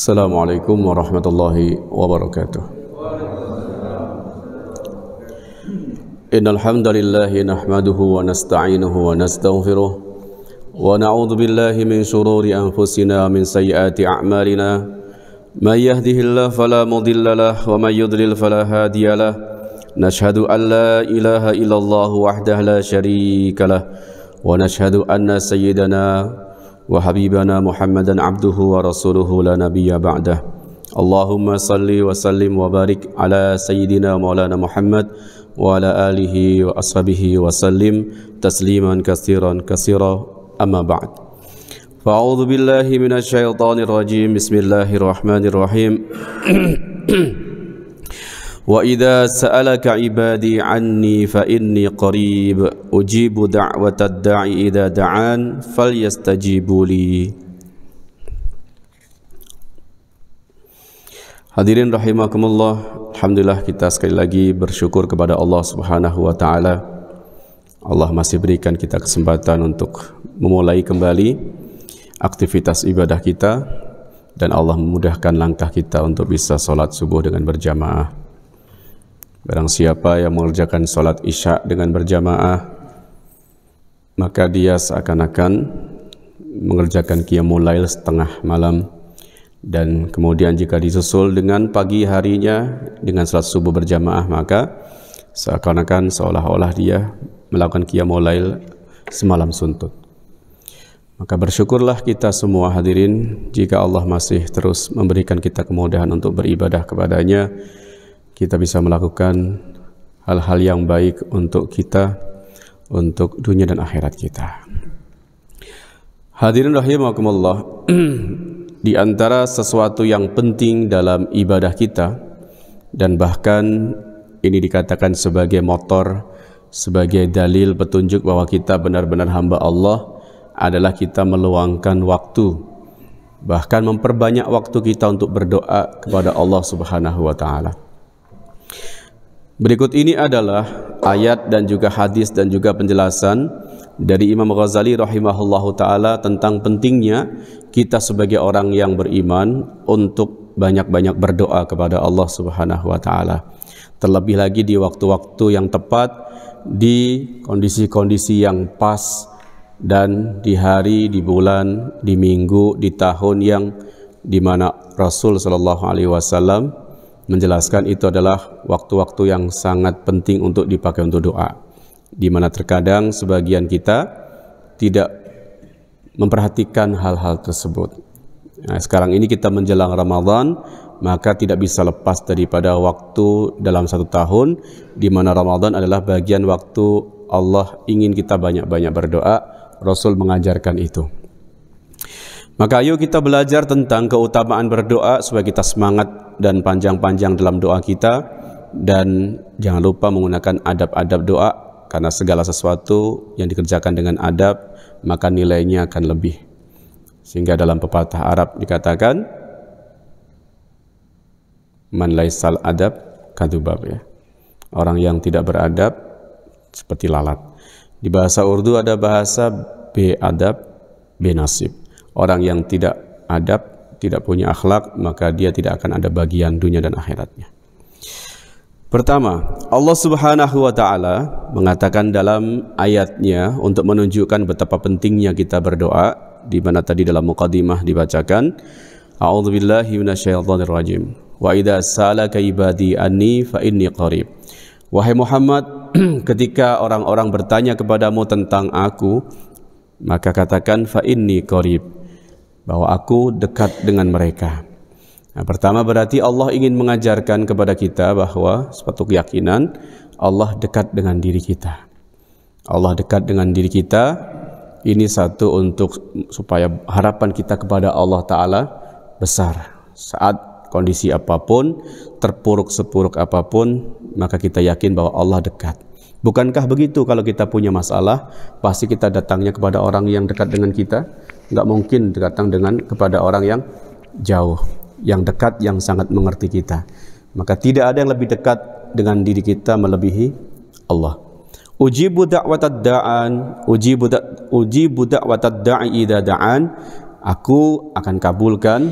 Assalamualaikum warahmatullahi wabarakatuh. Innal hamdalillahi nahmaduhu wa nasta'inuhu wa nastaghfiruh wa na'udzu billahi min shururi anfusina min sayyiati a'malina may yahdihillahu fala mudilla lahu wa may yudlil fala hadiya lahu nashhadu an la ilaha illallah wahdahu la syarika lahu wa nashhadu anna sayyidana wa habibana Muhammadan abduhu wa rasuluhu la nabiyya ba'dah. Allahumma salli wa sallim wa barik ala sayyidina maulana Muhammad wa ala alihi wa ashabihi wa sallim tasliman katsiran katsira, amma ba'd. Fa'udzu billahi minasy syaithanir rajim. Bismillahirrahmanirrahim. Wa idza sa'alaka 'ibadi 'anni fa inni qarib ujibu da'watad da'i idza da'an falyastajibu li. Hadirin rahimakumullah, alhamdulillah kita sekali lagi bersyukur kepada Allah Subhanahu wa taala. Allah masih berikan kita kesempatan untuk memulai kembali aktivitas ibadah kita dan Allah memudahkan langkah kita untuk bisa salat subuh dengan berjamaah. Barang siapa yang mengerjakan sholat isya dengan berjamaah, maka dia seakan-akan mengerjakan qiyamul lail setengah malam, dan kemudian jika disusul dengan pagi harinya dengan sholat subuh berjamaah, maka seakan-akan seolah-olah dia melakukan qiyamul lail semalam suntuk. Maka bersyukurlah kita semua hadirin jika Allah masih terus memberikan kita kemudahan untuk beribadah kepadanya. Kita bisa melakukan hal-hal yang baik untuk kita, untuk dunia dan akhirat kita. Hadirin rahimakumullah, di antara sesuatu yang penting dalam ibadah kita, dan bahkan ini dikatakan sebagai motor, sebagai dalil petunjuk bahwa kita benar-benar hamba Allah, adalah kita meluangkan waktu, bahkan memperbanyak waktu kita untuk berdoa kepada Allah Subhanahu wa taala. Berikut ini adalah ayat dan juga hadis dan juga penjelasan dari Imam Ghazali rahimahullahu ta'ala tentang pentingnya kita sebagai orang yang beriman untuk banyak-banyak berdoa kepada Allah Subhanahu wa ta'ala. Terlebih lagi di waktu-waktu yang tepat, di kondisi-kondisi yang pas, dan di hari, di bulan, di minggu, di tahun yang dimana Rasul Shallallahu Alaihi Wasallam menjelaskan itu adalah waktu-waktu yang sangat penting untuk dipakai untuk doa, di mana terkadang sebagian kita tidak memperhatikan hal-hal tersebut. Nah, sekarang ini kita menjelang Ramadan, maka tidak bisa lepas daripada waktu dalam satu tahun, di mana Ramadan adalah bagian waktu Allah ingin kita banyak-banyak berdoa. Rasul mengajarkan itu. Maka ayo kita belajar tentang keutamaan berdoa supaya kita semangat dan panjang-panjang dalam doa kita, dan jangan lupa menggunakan adab-adab doa, karena segala sesuatu yang dikerjakan dengan adab maka nilainya akan lebih. Sehingga dalam pepatah Arab dikatakan man laisal adab kadubab, ya. Orang yang tidak beradab seperti lalat. Di bahasa Urdu ada bahasa be adab be nasib. Orang yang tidak adab, tidak punya akhlak, maka dia tidak akan ada bagian dunia dan akhiratnya. Pertama, Allah Subhanahu wa ta'ala mengatakan dalam ayatnya untuk menunjukkan betapa pentingnya kita berdoa, di mana tadi dalam muqaddimah dibacakan, A'udzubillahi minasyaitonir rajim. Wa idza sa'alaka ibadi anni fa inni qarib. Wahai Muhammad, ketika orang-orang bertanya kepadamu tentang aku, maka katakan fa inni qarib, bahwa aku dekat dengan mereka. Nah, pertama berarti Allah ingin mengajarkan kepada kita bahwa suatu keyakinan Allah dekat dengan diri kita. Allah dekat dengan diri kita, ini satu untuk supaya harapan kita kepada Allah Ta'ala besar. Saat kondisi apapun, terpuruk sepuruk apapun, maka kita yakin bahwa Allah dekat. Bukankah begitu kalau kita punya masalah, pasti kita datangnya kepada orang yang dekat dengan kita? Nggak mungkin datang kepada orang yang jauh, yang dekat, yang sangat mengerti kita. Maka tidak ada yang lebih dekat dengan diri kita melebihi Allah. Ujibu da'watad da'an, ujibu da'watad da'i idza da'an. Aku akan kabulkan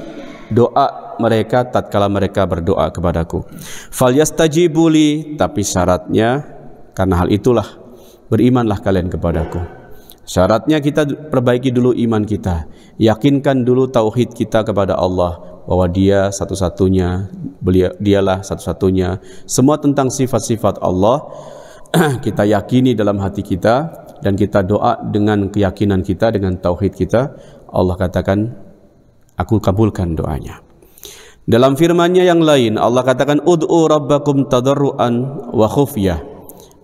doa doa mereka tatkala mereka berdoa kepadaku. Falyastajibuli, tapi syaratnya karena hal itulah berimanlah kalian kepadaku. Syaratnya kita perbaiki dulu iman kita, yakinkan dulu tauhid kita kepada Allah, bahwa Dia satu-satunya, Dialah satu-satunya. Semua tentang sifat-sifat Allah kita yakini dalam hati kita, dan kita doa dengan keyakinan kita, dengan tauhid kita. Allah katakan, aku kabulkan doanya. Dalam firman-Nya yang lain, Allah katakan, ud'u rabbakum tadarruan wa khufyah.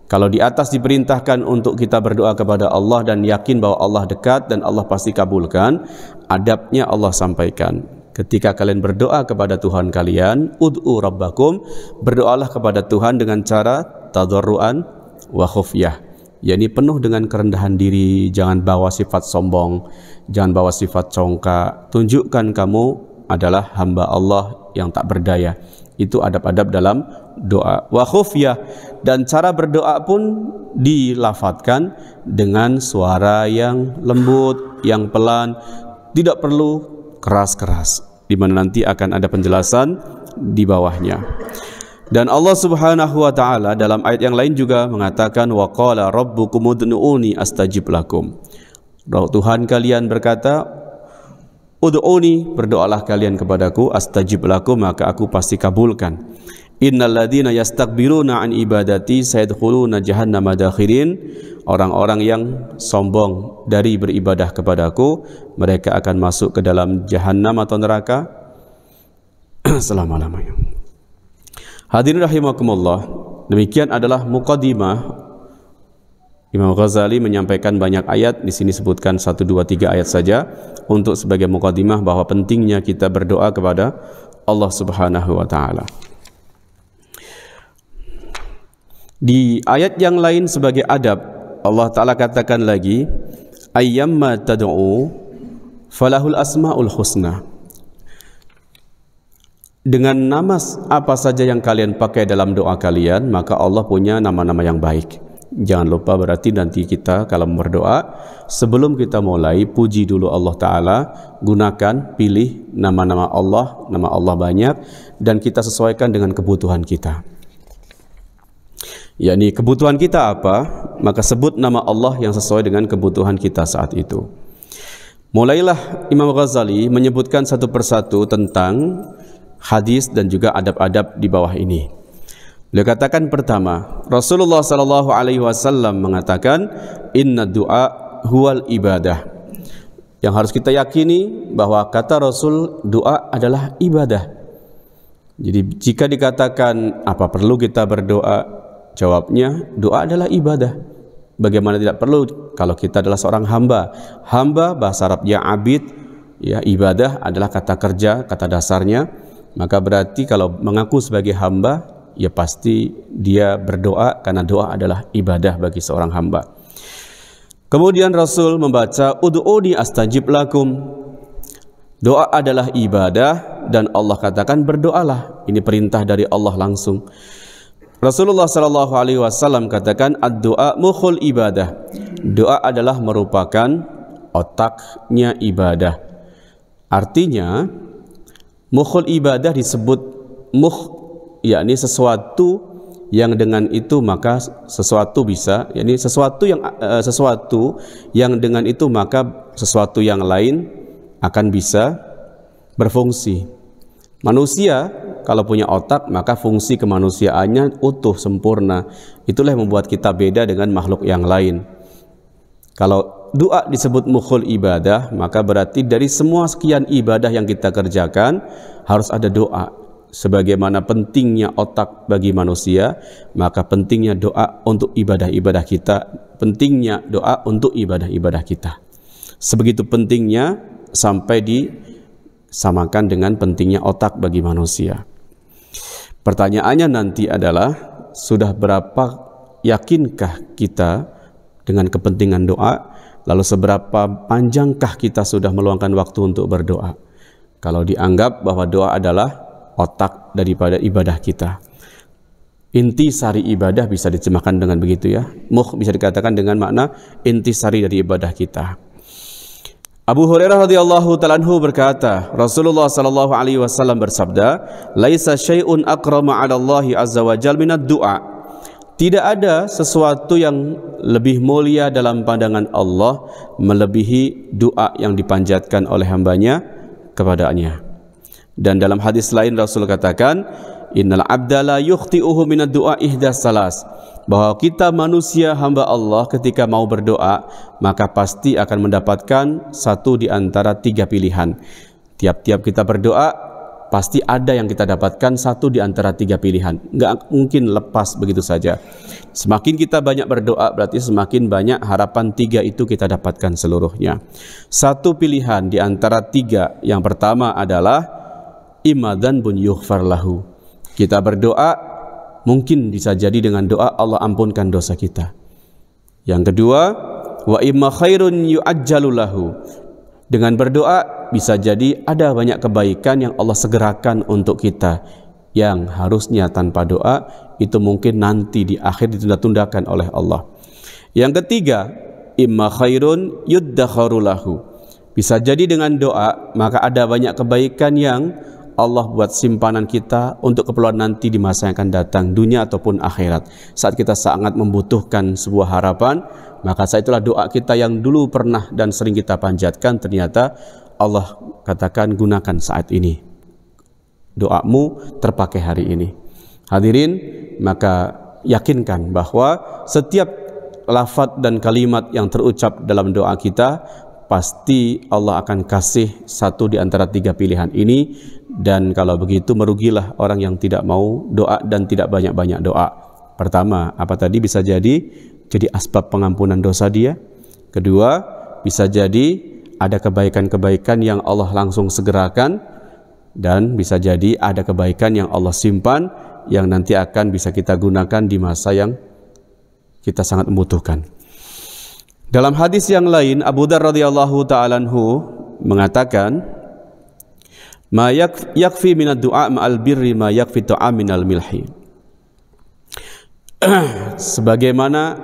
Kalau di atas diperintahkan untuk kita berdoa kepada Allah dan yakin bahwa Allah dekat dan Allah pasti kabulkan, adabnya Allah sampaikan. Ketika kalian berdoa kepada Tuhan kalian, ud'u rabbakum, berdoalah kepada Tuhan dengan cara tadarruan wa khufyah, yakni penuh dengan kerendahan diri, jangan bawa sifat sombong, jangan bawa sifat congkak, tunjukkan kamu adalah hamba Allah yang tak berdaya. Itu adab-adab dalam doa. Wa khufyah, dan cara berdoa pun dilafadzkan dengan suara yang lembut, yang pelan, tidak perlu keras-keras, di mana nanti akan ada penjelasan di bawahnya. Dan Allah Subhanahu wa taala dalam ayat yang lain juga mengatakan, wa qala rabbukum ud'uuni astajib lakum. Tuhan kalian berkata, ud'uuni, berdoalah kalian kepadaku, astajib lakum, maka aku pasti kabulkan. Innal ladzina yastakbiruna an ibadati sayadkhuluna jahannama dakhirin. Orang-orang yang sombong dari beribadah kepadaku, mereka akan masuk ke dalam jahanam atau neraka selama-lamanya. Hadirin rahimakumullah, demikian adalah muqaddimah. Imam Ghazali menyampaikan banyak ayat, di sini sebutkan 1, 2, 3 ayat saja untuk sebagai muqaddimah bahwa pentingnya kita berdoa kepada Allah Subhanahu wa taala. Di ayat yang lain sebagai adab, Allah taala katakan lagi, ayyamma tad'u falahul asmaul husna. Dengan nama apa saja yang kalian pakai dalam doa kalian, maka Allah punya nama-nama yang baik. Jangan lupa, berarti nanti kita kalau berdoa, sebelum kita mulai, puji dulu Allah Ta'ala, gunakan, pilih nama-nama Allah, nama Allah banyak, dan kita sesuaikan dengan kebutuhan kita. yakni kebutuhan kita apa, maka sebut nama Allah yang sesuai dengan kebutuhan kita saat itu. Mulailah Imam Ghazali menyebutkan satu persatu tentang hadis dan juga adab-adab di bawah ini. Beliau katakan pertama, Rasulullah SAW mengatakan, inna du'a huwal ibadah. Yang harus kita yakini bahwa kata Rasul, doa adalah ibadah. Jadi jika dikatakan apa perlu kita berdoa, jawabnya doa adalah ibadah. Bagaimana tidak perlu kalau kita adalah seorang hamba. Hamba bahasa Arabnya abid, ya, ibadah adalah kata kerja, kata dasarnya. Maka berarti kalau mengaku sebagai hamba, ya pasti dia berdoa karena doa adalah ibadah bagi seorang hamba. Kemudian Rasul membaca ud'uuni astajib lakum. Doa adalah ibadah dan Allah katakan berdoalah. Ini perintah dari Allah langsung. Rasulullah SAW katakan ad-du'a mukhul ibadah. Doa adalah merupakan otaknya ibadah. Artinya mukhul ibadah disebut mukh, yakni sesuatu yang dengan itu maka sesuatu bisa, yakni sesuatu yang dengan itu maka sesuatu yang lain akan bisa berfungsi. Manusia kalau punya otak maka fungsi kemanusiaannya utuh sempurna. Itulah yang membuat kita beda dengan makhluk yang lain. Kalau doa disebut mukhul ibadah, maka berarti dari semua sekian ibadah yang kita kerjakan harus ada doa. Sebagaimana pentingnya otak bagi manusia, maka pentingnya doa untuk ibadah-ibadah kita, pentingnya doa untuk ibadah-ibadah kita. Sebegitu pentingnya sampai disamakan dengan pentingnya otak bagi manusia. Pertanyaannya nanti adalah, sudah berapa yakinkah kita dengan kepentingan doa? Lalu seberapa panjangkah kita sudah meluangkan waktu untuk berdoa? Kalau dianggap bahwa doa adalah otak daripada ibadah kita, inti sari ibadah bisa diterjemahkan dengan begitu, ya. Mukh bisa dikatakan dengan makna inti sari dari ibadah kita. Abu Hurairah radhiyallahu ta'ala anhu berkata, Rasulullah sallallahu alaihi wasallam bersabda, "Laisa syai'un akrama 'ala Allah azza wa jalla minad du'a." Tidak ada sesuatu yang lebih mulia dalam pandangan Allah melebihi doa yang dipanjatkan oleh hambanya kepadanya. Dan dalam hadis lain Rasul katakan, "Innal 'abda la yukhti'uhu minad du'a ihdas salas." Bahwa kita manusia hamba Allah ketika mau berdoa maka pasti akan mendapatkan satu di antara tiga pilihan. Tiap-tiap kita berdoa pasti ada yang kita dapatkan satu di antara tiga pilihan. Nggak mungkin lepas begitu saja. Semakin kita banyak berdoa berarti semakin banyak harapan tiga itu kita dapatkan seluruhnya. Satu pilihan di antara tiga, yang pertama adalah imadan bun yughfar lahu. Kita berdoa mungkin bisa jadi dengan doa Allah ampunkan dosa kita. Yang kedua, wa imma khairun yu'ajjalu lahu. Dengan berdoa bisa jadi ada banyak kebaikan yang Allah segerakan untuk kita, yang harusnya tanpa doa itu mungkin nanti di akhir ditunda-tundakan oleh Allah. Yang ketiga, imma khairun yuddakharu lahu. Bisa jadi dengan doa maka ada banyak kebaikan yang Allah buat simpanan kita untuk keperluan nanti di masa yang akan datang, dunia ataupun akhirat. Saat kita sangat membutuhkan sebuah harapan, maka saat itulah doa kita yang dulu pernah dan sering kita panjatkan, ternyata Allah katakan gunakan saat ini. Doamu terpakai hari ini. Hadirin, maka yakinkan bahwa setiap lafaz dan kalimat yang terucap dalam doa kita pasti Allah akan kasih satu di antara tiga pilihan ini. Dan kalau begitu merugilah orang yang tidak mau doa dan tidak banyak-banyak doa. Pertama, apa tadi? Bisa jadi asbab pengampunan dosa dia. Kedua, bisa jadi ada kebaikan-kebaikan yang Allah langsung segerakan. Dan bisa jadi ada kebaikan yang Allah simpan yang nanti akan bisa kita gunakan di masa yang kita sangat membutuhkan. Dalam hadis yang lain, Abu Dzar radhiyallahu ta'ala anhu mengatakan, "Ma yakfi minad du'a ma'al birri ma yakfi ta'am minal milhi." Sebagaimana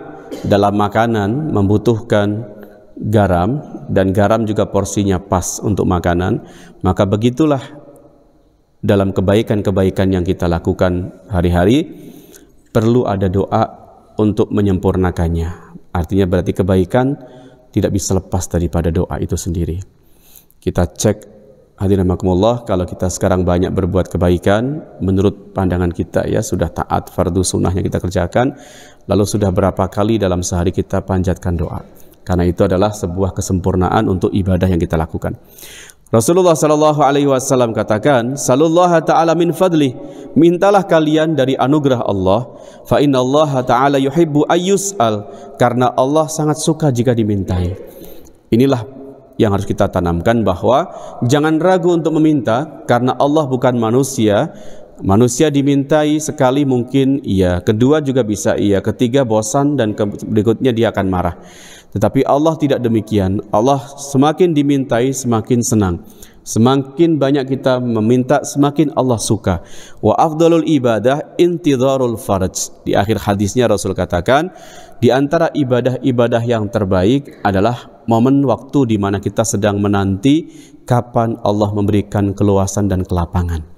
dalam makanan membutuhkan garam dan garam juga porsinya pas untuk makanan, maka begitulah dalam kebaikan-kebaikan yang kita lakukan hari-hari perlu ada doa untuk menyempurnakannya. Artinya berarti kebaikan tidak bisa lepas daripada doa itu sendiri. Kita cek, hadirin rahimakumullah, kalau kita sekarang banyak berbuat kebaikan menurut pandangan kita ya, sudah taat fardu sunnahnya kita kerjakan, lalu sudah berapa kali dalam sehari kita panjatkan doa, karena itu adalah sebuah kesempurnaan untuk ibadah yang kita lakukan. Rasulullah sallallahu alaihi wasallam katakan, "Salullaha ta'ala min fadlih." Mintalah kalian dari anugerah Allah, fa innallaha ta'ala yuhibbu ayyus'al, karena Allah sangat suka jika dimintai. Inilah yang harus kita tanamkan, bahwa jangan ragu untuk meminta, karena Allah bukan manusia. Manusia dimintai sekali mungkin iya, kedua juga bisa iya, ketiga bosan, dan berikutnya dia akan marah. Tetapi Allah tidak demikian. Allah semakin dimintai semakin senang. Semakin banyak kita meminta semakin Allah suka. Wa afdalul ibadah intidharul faraj. Di akhir hadisnya Rasul katakan, di antara ibadah-ibadah yang terbaik adalah momen waktu di mana kita sedang menanti kapan Allah memberikan keluasan dan kelapangan.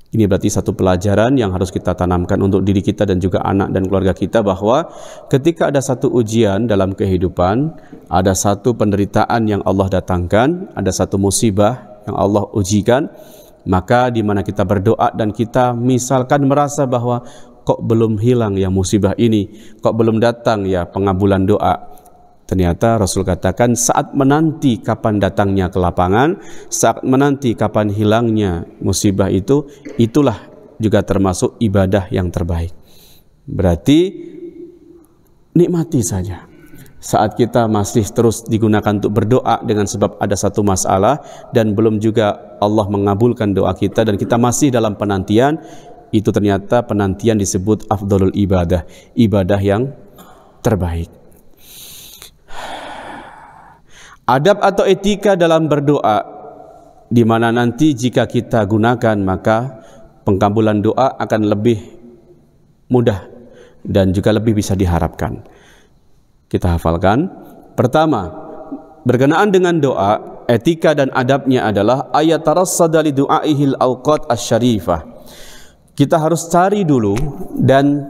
Ini berarti satu pelajaran yang harus kita tanamkan untuk diri kita dan juga anak dan keluarga kita, bahwa ketika ada satu ujian dalam kehidupan, ada satu penderitaan yang Allah datangkan, ada satu musibah yang Allah ujikan, maka di mana kita berdoa dan kita misalkan merasa bahwa kok belum hilang ya musibah ini, kok belum datang ya pengabulan doa. Ternyata Rasul katakan, saat menanti kapan datangnya kelapangan, saat menanti kapan hilangnya musibah itu, itulah juga termasuk ibadah yang terbaik. Berarti nikmati saja. Saat kita masih terus digunakan untuk berdoa dengan sebab ada satu masalah dan belum juga Allah mengabulkan doa kita dan kita masih dalam penantian, itu ternyata penantian disebut afdalul ibadah, ibadah yang terbaik. Adab atau etika dalam berdoa, di mana nanti jika kita gunakan maka pengkabulan doa akan lebih mudah dan juga lebih bisa diharapkan. Kita hafalkan. Pertama, berkenaan dengan doa, etika dan adabnya adalah ayatarassada li du'aihil awqat asy-syarifah. Kita harus cari dulu dan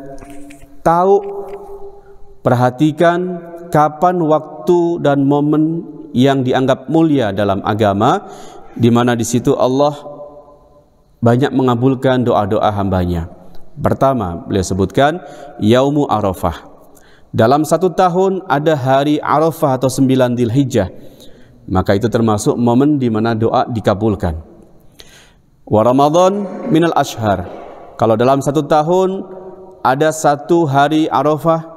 tahu, perhatikan kapan waktu dan momen yang dianggap mulia dalam agama, di mana di situ Allah banyak mengabulkan doa-doa hambanya. Pertama, beliau sebutkan Yaumu Arafah. Dalam satu tahun ada hari Arafah atau 9 Dzulhijjah, maka itu termasuk momen di mana doa dikabulkan. Wa Ramadan minal ashhar. Kalau dalam satu tahun ada satu hari Arafah,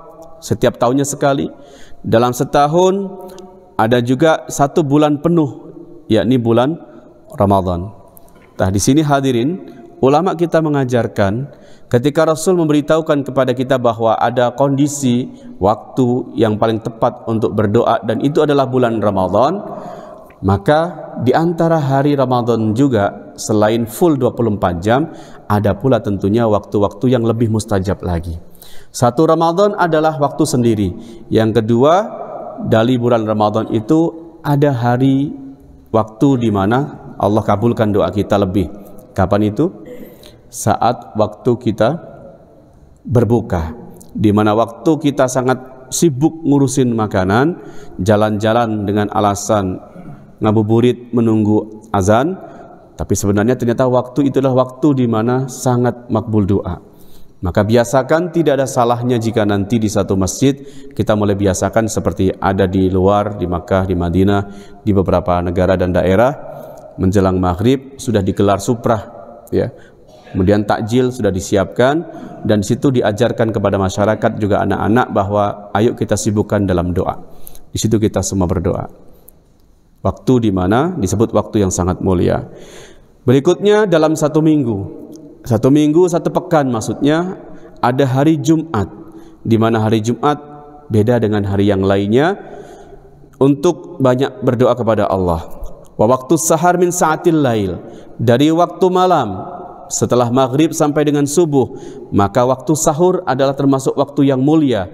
setiap tahunnya sekali. Dalam setahun ada juga satu bulan penuh, yakni bulan Ramadan. Nah, di sini hadirin, ulama kita mengajarkan ketika Rasul memberitahukan kepada kita bahwa ada kondisi waktu yang paling tepat untuk berdoa dan itu adalah bulan Ramadan, maka di antara hari Ramadan juga selain full 24 jam, ada pula tentunya waktu-waktu yang lebih mustajab lagi. Satu Ramadan adalah waktu sendiri. Yang kedua, dari bulan Ramadan itu ada hari waktu di mana Allah kabulkan doa kita lebih. Kapan itu? Saat waktu kita berbuka, di mana waktu kita sangat sibuk ngurusin makanan, jalan-jalan dengan alasan ngabuburit menunggu azan, tapi sebenarnya ternyata waktu itulah waktu di mana sangat makbul doa. Maka biasakan, tidak ada salahnya jika nanti di satu masjid kita mulai biasakan seperti ada di luar, di Makkah, di Madinah, di beberapa negara dan daerah, menjelang maghrib sudah digelar suprah, ya. Kemudian takjil sudah disiapkan, dan di situ diajarkan kepada masyarakat juga anak-anak bahwa ayo kita sibukkan dalam doa. Di situ kita semua berdoa. Waktu di mana disebut waktu yang sangat mulia. Berikutnya dalam satu minggu, satu pekan maksudnya, ada hari Jumat, di mana hari Jumat beda dengan hari yang lainnya untuk banyak berdoa kepada Allah. Wa waktu sahar min sa'atil lail, dari waktu malam setelah maghrib sampai dengan subuh, maka waktu sahur adalah termasuk waktu yang mulia,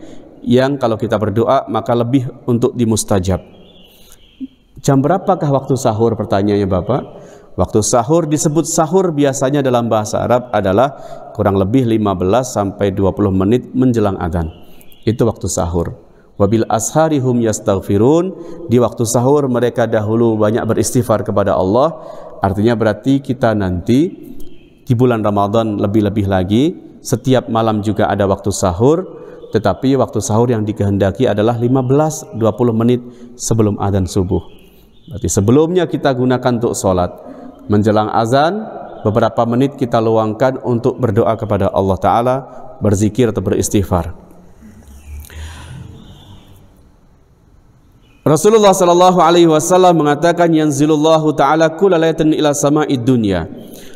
yang kalau kita berdoa maka lebih untuk dimustajab. Jam berapakah waktu sahur, pertanyaannya Bapak? Waktu sahur disebut sahur biasanya dalam bahasa Arab adalah kurang lebih 15 sampai 20 menit menjelang adzan. Itu waktu sahur. Wabil asharihum yastaghfirun, di waktu sahur mereka dahulu banyak beristighfar kepada Allah. Artinya berarti kita nanti di bulan Ramadan lebih-lebih lagi, setiap malam juga ada waktu sahur, tetapi waktu sahur yang dikehendaki adalah 15-20 menit sebelum adzan subuh. Berarti sebelumnya kita gunakan untuk sholat, menjelang azan beberapa menit kita luangkan untuk berdoa kepada Allah Ta'ala, berzikir atau beristighfar. Rasulullah sallallahu alaihi wasallam mengatakan, yanzilullahu ta'ala kulla lailatin ila sama'id dunya.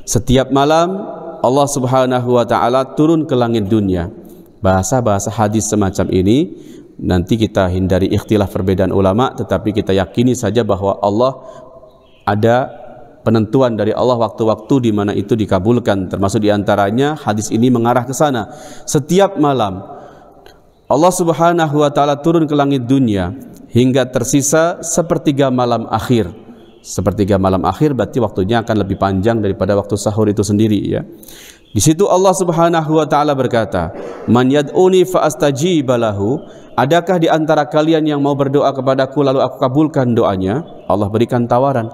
Setiap malam Allah Subhanahu wa taala turun ke langit dunia. Bahasa-bahasa hadis semacam ini nanti kita hindari ikhtilaf perbedaan ulama, tetapi kita yakini saja bahwa Allah ada penentuan dari Allah waktu-waktu di mana itu dikabulkan, termasuk diantaranya hadis ini mengarah ke sana. Setiap malam Allah Subhanahu wa taala turun ke langit dunia hingga tersisa sepertiga malam akhir. Sepertiga malam akhir berarti waktunya akan lebih panjang daripada waktu sahur itu sendiri, ya. Di situ Allah Subhanahu wa taala berkata, "Man yad'uni fa astajib lahu." Adakah di antara kalian yang mau berdoa kepadaku lalu aku kabulkan doanya? Allah berikan tawaran.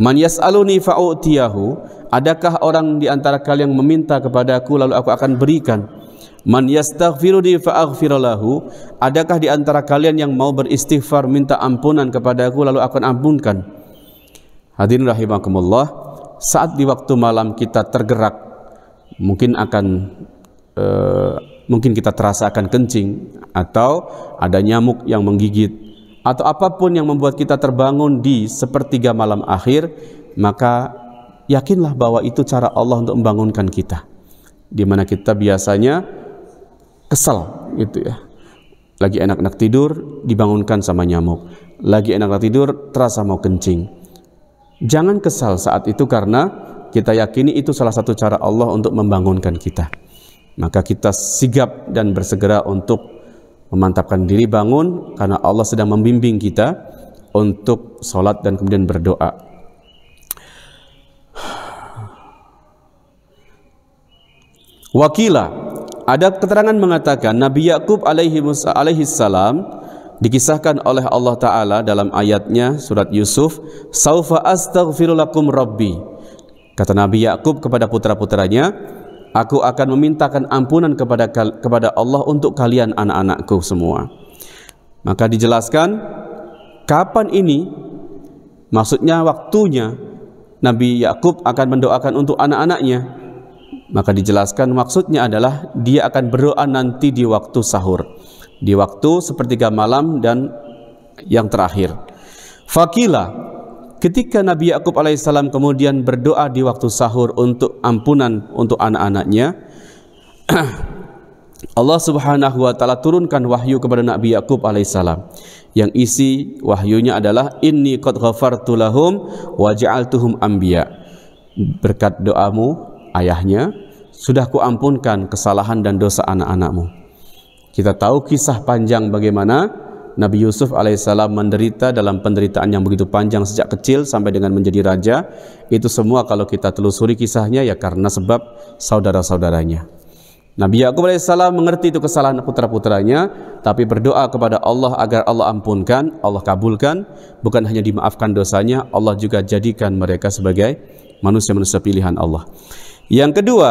"Man yas'aluni fa u'tiyahu." Adakah orang di antara kalian yang meminta kepadaku lalu aku akan berikan? "Man yastaghfiruni fa aghfir lahu." Adakah di antara kalian yang mau beristighfar minta ampunan kepadaku lalu aku akan ampunkan? Hadirin rahimakumullah, saat di waktu malam kita tergerak, mungkin kita terasa akan kencing, atau ada nyamuk yang menggigit, atau apapun yang membuat kita terbangun di sepertiga malam akhir, maka yakinlah bahwa itu cara Allah untuk membangunkan kita, di mana kita biasanya kesal gitu ya, lagi enak-enak tidur dibangunkan sama nyamuk, lagi enak-enak tidur terasa mau kencing. Jangan kesal saat itu, karena kita yakini itu salah satu cara Allah untuk membangunkan kita. Maka kita sigap dan bersegera untuk memantapkan diri bangun, karena Allah sedang membimbing kita untuk sholat dan kemudian berdoa. Wakila, ada keterangan mengatakan Nabi Yakub alaihi salam dikisahkan oleh Allah Ta'ala dalam ayatnya surat Yusuf, saufa astaghfiru lakum rabbi. Kata Nabi Yakub kepada putra-putranya, aku akan memintakan ampunan kepada Allah untuk kalian anak-anakku semua. Maka dijelaskan kapan ini, maksudnya waktunya Nabi Yakub akan mendoakan untuk anak-anaknya. Maka dijelaskan maksudnya adalah dia akan berdoa nanti di waktu sahur, di waktu sepertiga malam dan yang terakhir. Fakila, ketika Nabi Yakub alaihissalam kemudian berdoa di waktu sahur untuk ampunan untuk anak-anaknya, Allah subhanahu wa ta'ala turunkan wahyu kepada Nabi Yakub alaihissalam, yang isi wahyunya adalah inni qad ghafartu lahum wa ja'altuhum anbiya. Berkat doamu ayahnya, sudah kuampunkan kesalahan dan dosa anak-anakmu. Kita tahu kisah panjang bagaimana Nabi Yusuf alaihissalam menderita dalam penderitaan yang begitu panjang sejak kecil sampai dengan menjadi raja. Itu semua kalau kita telusuri kisahnya ya karena sebab saudara-saudaranya. Nabi Yakub alaihissalam mengerti itu kesalahan putra-putranya, tapi berdoa kepada Allah agar Allah ampunkan, Allah kabulkan. Bukan hanya dimaafkan dosanya, Allah juga jadikan mereka sebagai manusia-manusia pilihan Allah. Yang kedua,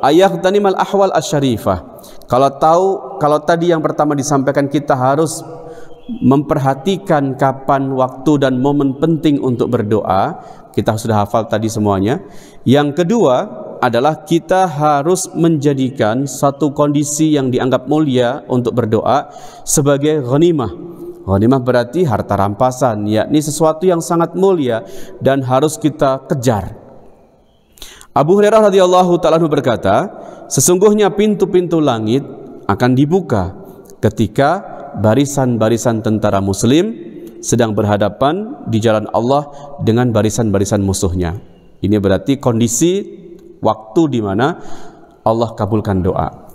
ayat tanimal ahwal asyarifah. Kalau tadi yang pertama disampaikan kita harus memperhatikan kapan waktu dan momen penting untuk berdoa, kita sudah hafal tadi semuanya. Yang kedua adalah kita harus menjadikan satu kondisi yang dianggap mulia untuk berdoa sebagai ghanimah. Ghanimah berarti harta rampasan, yakni sesuatu yang sangat mulia dan harus kita kejar. Abu Hurairah radhiyallahu ta'ala berkata, sesungguhnya pintu-pintu langit akan dibuka ketika barisan-barisan tentara muslim sedang berhadapan di jalan Allah dengan barisan-barisan musuhnya. Ini berarti kondisi waktu di mana Allah kabulkan doa.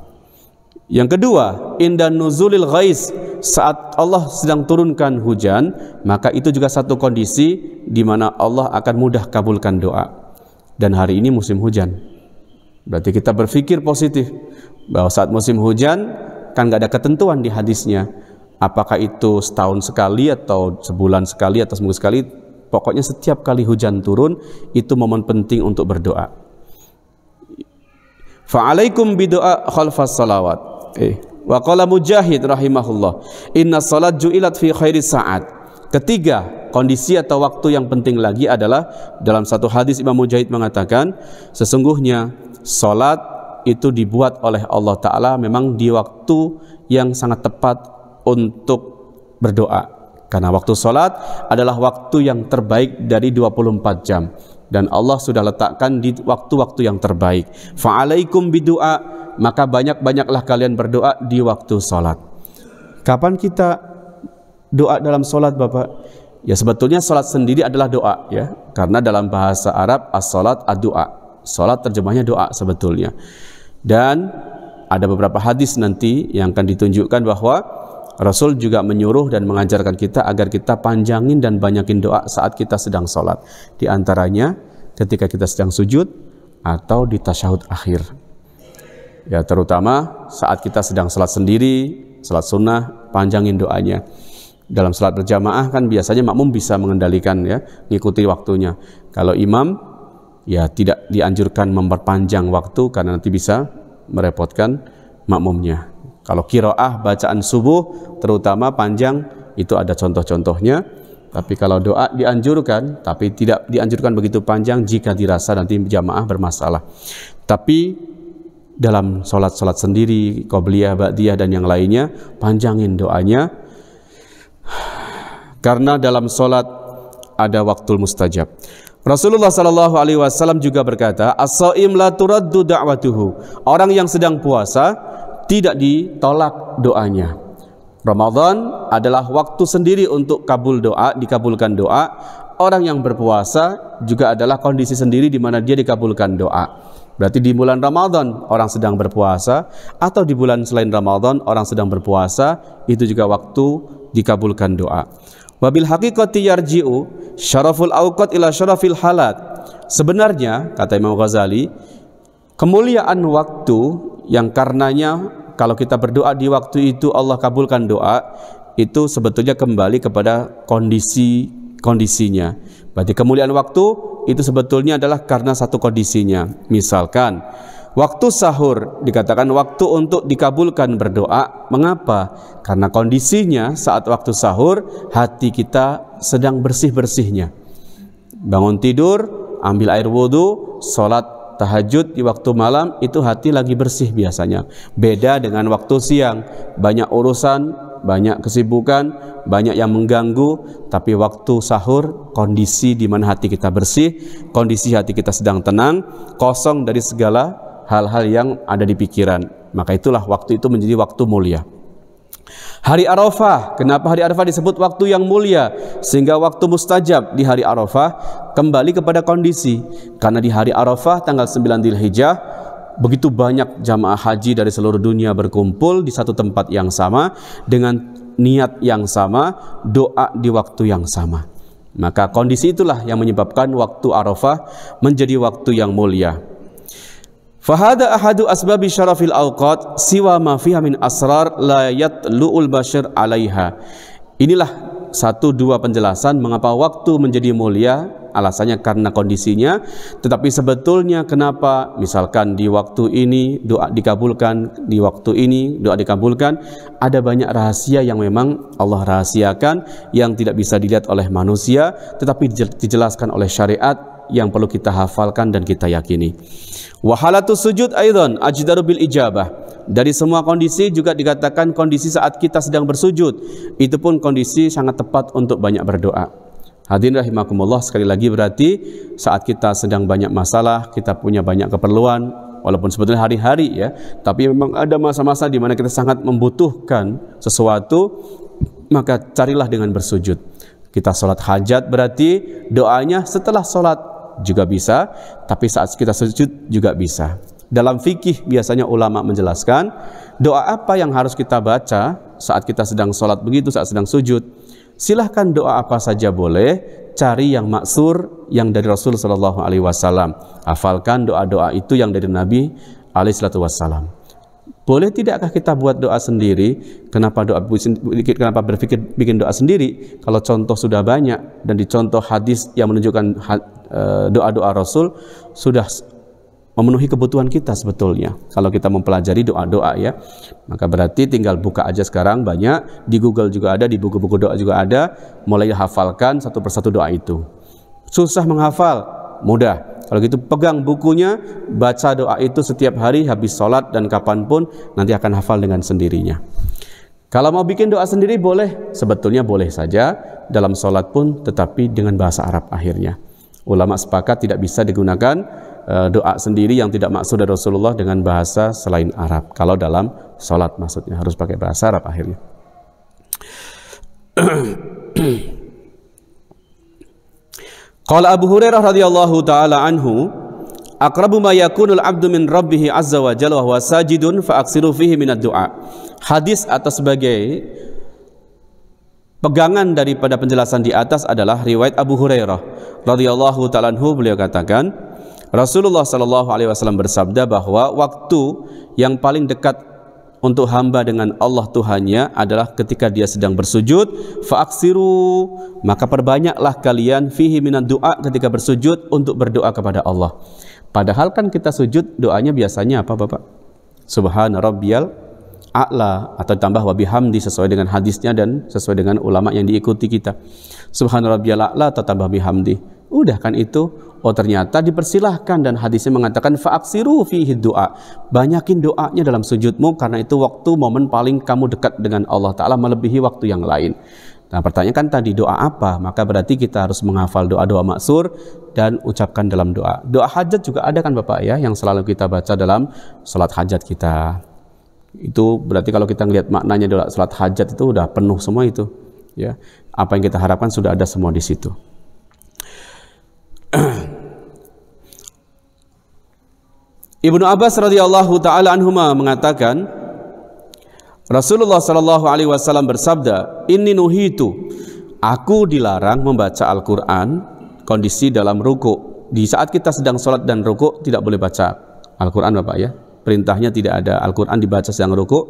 Yang kedua, inda nuzulil ghais, saat Allah sedang turunkan hujan, maka itu juga satu kondisi di mana Allah akan mudah kabulkan doa. Dan hari ini musim hujan, berarti kita berpikir positif bahwa saat musim hujan kan gak ada ketentuan di hadisnya, apakah itu setahun sekali atau sebulan sekali atau seminggu sekali. Pokoknya setiap kali hujan turun itu momen penting untuk berdoa. Fa'alaikum bidoa khalfas salawat. Wa qala Mujahid rahimahullah, inna salat ju'ilat fi khairi sa'at. Ketiga, kondisi atau waktu yang penting lagi adalah dalam satu hadis Imam Mujahid mengatakan, sesungguhnya salat itu dibuat oleh Allah Ta'ala memang di waktu yang sangat tepat untuk berdoa. Karena waktu salat adalah waktu yang terbaik dari 24 jam. Dan Allah sudah letakkan di waktu-waktu yang terbaik. Fa'alaikum bidu'a, maka banyak-banyaklah kalian berdoa di waktu salat. Kapan kita doa dalam solat, Bapak? Ya sebetulnya solat sendiri adalah doa ya, karena dalam bahasa Arab as-solat ad-doa. Solat terjemahnya doa sebetulnya. Dan ada beberapa hadis nanti yang akan ditunjukkan bahwa Rasul juga menyuruh dan mengajarkan kita agar kita panjangin dan banyakin doa saat kita sedang solat. Di antaranya ketika kita sedang sujud atau di tasyahud akhir. Ya terutama saat kita sedang solat sendiri, solat sunnah, panjangin doanya. Dalam salat berjamaah kan biasanya makmum bisa mengendalikan ya, ngikuti waktunya. Kalau imam ya tidak dianjurkan memperpanjang waktu karena nanti bisa merepotkan makmumnya. Kalau qiraah bacaan subuh terutama panjang itu ada contoh-contohnya. Tapi kalau doa dianjurkan, tapi tidak dianjurkan begitu panjang jika dirasa nanti jamaah bermasalah. Tapi dalam salat-salat sendiri, qobliyah, ba'diyah dan yang lainnya, panjangin doanya. Karena dalam solat ada waktu mustajab. Rasulullah Shallallahu Alaihi Wasallam juga berkata, as-shaim la turaddu da'watuhu. Orang yang sedang puasa tidak ditolak doanya. Ramadan adalah waktu sendiri untuk kabul doa, dikabulkan doa. Orang yang berpuasa juga adalah kondisi sendiri di mana dia dikabulkan doa. Berarti di bulan Ramadan orang sedang berpuasa, atau di bulan selain Ramadan orang sedang berpuasa, itu juga waktu dikabulkan doa. Wabil haqiqati yarji'u syaraful awqat ila syarafil halat. Sebenarnya, kata Imam Ghazali, kemuliaan waktu yang karenanya kalau kita berdoa di waktu itu Allah kabulkan doa, itu sebetulnya kembali kepada kondisinya. Berarti kemuliaan waktu itu sebetulnya adalah karena satu kondisinya. Misalkan waktu sahur dikatakan waktu untuk dikabulkan berdoa. Mengapa? Karena kondisinya saat waktu sahur hati kita sedang bersih-bersihnya. Bangun tidur, ambil air wudhu, sholat tahajud di waktu malam, itu hati lagi bersih biasanya. Beda dengan waktu siang, banyak urusan, banyak kesibukan, banyak yang mengganggu. Tapi waktu sahur, kondisi di mana hati kita bersih, kondisi hati kita sedang tenang, kosong dari segala hal-hal yang ada di pikiran. Maka itulah waktu itu menjadi waktu mulia. Hari Arafah, kenapa hari Arafah disebut waktu yang mulia? Sehingga waktu mustajab di hari Arafah kembali kepada kondisi. Karena di hari Arafah tanggal 9 Dzulhijjah, begitu banyak jamaah haji dari seluruh dunia berkumpul di satu tempat yang sama, dengan niat yang sama, doa di waktu yang sama. Maka kondisi itulah yang menyebabkan waktu Arafah menjadi waktu yang mulia. Fahada ahadu asbabi syarafil awqat siwa ma fiha min asrar la yatlu'ul bashar 'alaiha. Inilah satu dua penjelasan mengapa waktu menjadi mulia. Alasannya karena kondisinya, tetapi sebetulnya kenapa misalkan di waktu ini doa dikabulkan, di waktu ini doa dikabulkan, ada banyak rahasia yang memang Allah rahasiakan yang tidak bisa dilihat oleh manusia, tetapi dijelaskan oleh syariat yang perlu kita hafalkan dan kita yakini. Wahalatu sujud aidan ajdaru bil ijabah. Dari semua kondisi juga dikatakan kondisi saat kita sedang bersujud, itu pun kondisi sangat tepat untuk banyak berdoa. Hadirin rahimakumullah, sekali lagi berarti saat kita sedang banyak masalah, kita punya banyak keperluan, walaupun sebetulnya hari-hari ya, tapi memang ada masa-masa di mana kita sangat membutuhkan sesuatu, maka carilah dengan bersujud. Kita sholat hajat berarti doanya setelah sholat juga bisa, tapi saat kita sujud juga bisa. Dalam fikih biasanya ulama menjelaskan doa apa yang harus kita baca saat kita sedang sholat begitu, saat sedang sujud. Silahkan doa apa saja boleh, cari yang maksur yang dari Rasul Sallallahu Alaihi Wasallam. Hafalkan doa-doa itu yang dari Nabi Alaihi Wasallam. Boleh tidakkah kita buat doa sendiri? Kenapa berpikir bikin doa sendiri? Kalau contoh sudah banyak dan dicontoh hadis yang menunjukkan doa-doa Rasul sudah memenuhi kebutuhan kita sebetulnya. Kalau kita mempelajari doa-doa ya, maka berarti tinggal buka aja sekarang, banyak di Google juga ada, di buku-buku doa juga ada, mulai hafalkan satu persatu doa itu. Susah menghafal? Mudah. Kalau gitu pegang bukunya, baca doa itu setiap hari habis sholat dan kapanpun, nanti akan hafal dengan sendirinya. Kalau mau bikin doa sendiri boleh, sebetulnya boleh saja dalam sholat pun, tetapi dengan bahasa Arab akhirnya. Ulama sepakat tidak bisa digunakan doa sendiri yang tidak maksud dari Rasulullah dengan bahasa selain Arab. Kalau dalam sholat maksudnya harus pakai bahasa Arab akhirnya. Qala Abu Hurairah radhiyallahu taala anhu, aqrabu ma yakunul 'abdu min rabbih azza wa jalla wa huwa sajidun fa aksiru fihi minad du'a. Hadis atau sebagai pegangan daripada penjelasan di atas adalah riwayat Abu Hurairah radhiyallahu taala anhu. Beliau katakan Rasulullah Shallallahu Alaihi Wasallam bersabda bahwa waktu yang paling dekat untuk hamba dengan Allah Tuhannya adalah ketika dia sedang bersujud. Fa'aksiru, maka perbanyaklah kalian fihi minad doa, ketika bersujud untuk berdoa kepada Allah. Padahal kan kita sujud doanya biasanya apa Bapak? Subhana rabbiyal a'la, atau tambah wa bihamdi sesuai dengan hadisnya dan sesuai dengan ulama yang diikuti kita. Subhana rabbiyal a'la atau tambah bihamdi. Udah kan itu. Oh ternyata dipersilahkan, dan hadisnya mengatakan fa'aksiru fihi doa, banyakin doanya dalam sujudmu, karena itu waktu momen paling kamu dekat dengan Allah Ta'ala melebihi waktu yang lain. Nah pertanyaan kan tadi doa apa? Maka berarti kita harus menghafal doa-doa maksur dan ucapkan dalam doa. Doa hajat juga ada kan Bapak ya, yang selalu kita baca dalam salat hajat kita. Itu berarti kalau kita ngelihat maknanya doa salat hajat itu udah penuh semua itu ya. Apa yang kita harapkan sudah ada semua di situ. Ibnu Abbas radhiyallahu taala anhuma mengatakan, Rasulullah sallallahu alaihi wasallam bersabda, "Inni nuhitu," aku dilarang membaca Al-Qur'an kondisi dalam ruku'. Di saat kita sedang sholat dan ruku' tidak boleh baca Al-Qur'an, Bapak ya. Perintahnya tidak ada Al-Qur'an dibaca sedang ruku'.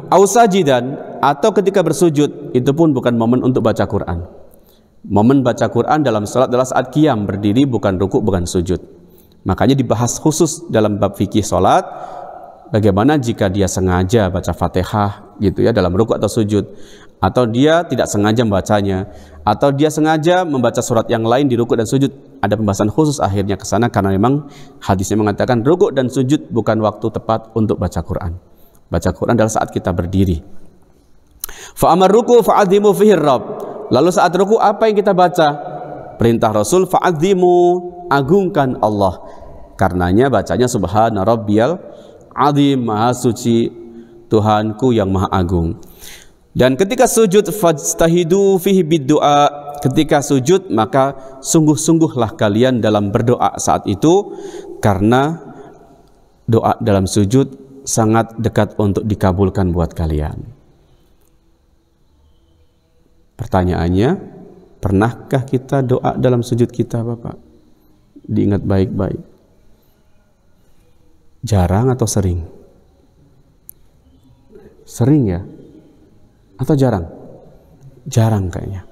Au sajidan, atau ketika bersujud, itu pun bukan momen untuk baca Quran. Momen baca Quran dalam sholat adalah saat qiyam, berdiri, bukan ruku', bukan sujud. Makanya dibahas khusus dalam bab fikih sholat, bagaimana jika dia sengaja baca Fatihah gitu ya dalam ruku' atau sujud, atau dia tidak sengaja membacanya, atau dia sengaja membaca surat yang lain di ruku' dan sujud. Ada pembahasan khusus akhirnya ke sana karena memang hadisnya mengatakan ruku' dan sujud bukan waktu tepat untuk baca Quran. Baca Quran adalah saat kita berdiri. Fa amar ruku' fa'adzimu fihi rabb. Lalu saat ruku' apa yang kita baca? Perintah Rasul, fa'adzimu, agungkan Allah. Karenanya bacanya subhana rabbiyal azim, maha suci Tuhanku yang maha agung. Dan ketika sujud, fajtahidu fihi biddu'a, ketika sujud maka sungguh-sungguhlah kalian dalam berdoa saat itu, karena doa dalam sujud sangat dekat untuk dikabulkan buat kalian. Pertanyaannya, pernahkah kita doa dalam sujud kita, Bapak? Diingat baik-baik. Jarang atau sering? Sering ya? Atau jarang? Jarang kayaknya.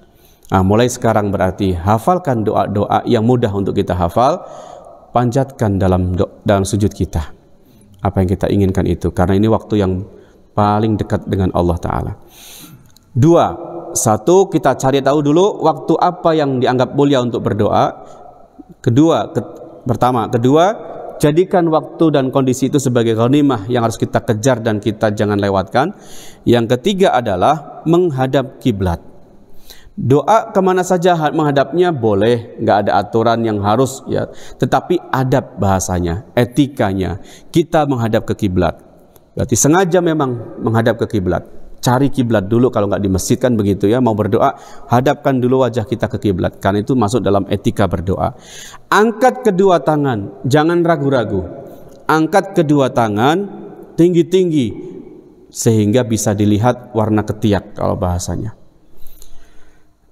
Nah, mulai sekarang berarti hafalkan doa-doa yang mudah untuk kita hafal, panjatkan dalam sujud kita. Apa yang kita inginkan itu, karena ini waktu yang paling dekat dengan Allah Ta'ala. 2. Satu, kita cari tahu dulu waktu apa yang dianggap mulia untuk berdoa. Kedua, jadikan waktu dan kondisi itu sebagai ghanimah yang harus kita kejar dan kita jangan lewatkan. Yang ketiga adalah menghadap kiblat. Doa kemana saja menghadapnya boleh, nggak ada aturan yang harus ya. Tetapi adab bahasanya, etikanya, kita menghadap ke kiblat. Berarti sengaja memang menghadap ke kiblat. Cari kiblat dulu kalau nggak di masjid kan begitu ya. Mau berdoa, hadapkan dulu wajah kita ke kiblat. Karena itu masuk dalam etika berdoa. Angkat kedua tangan, jangan ragu-ragu. Angkat kedua tangan tinggi-tinggi sehingga bisa dilihat warna ketiak kalau bahasanya.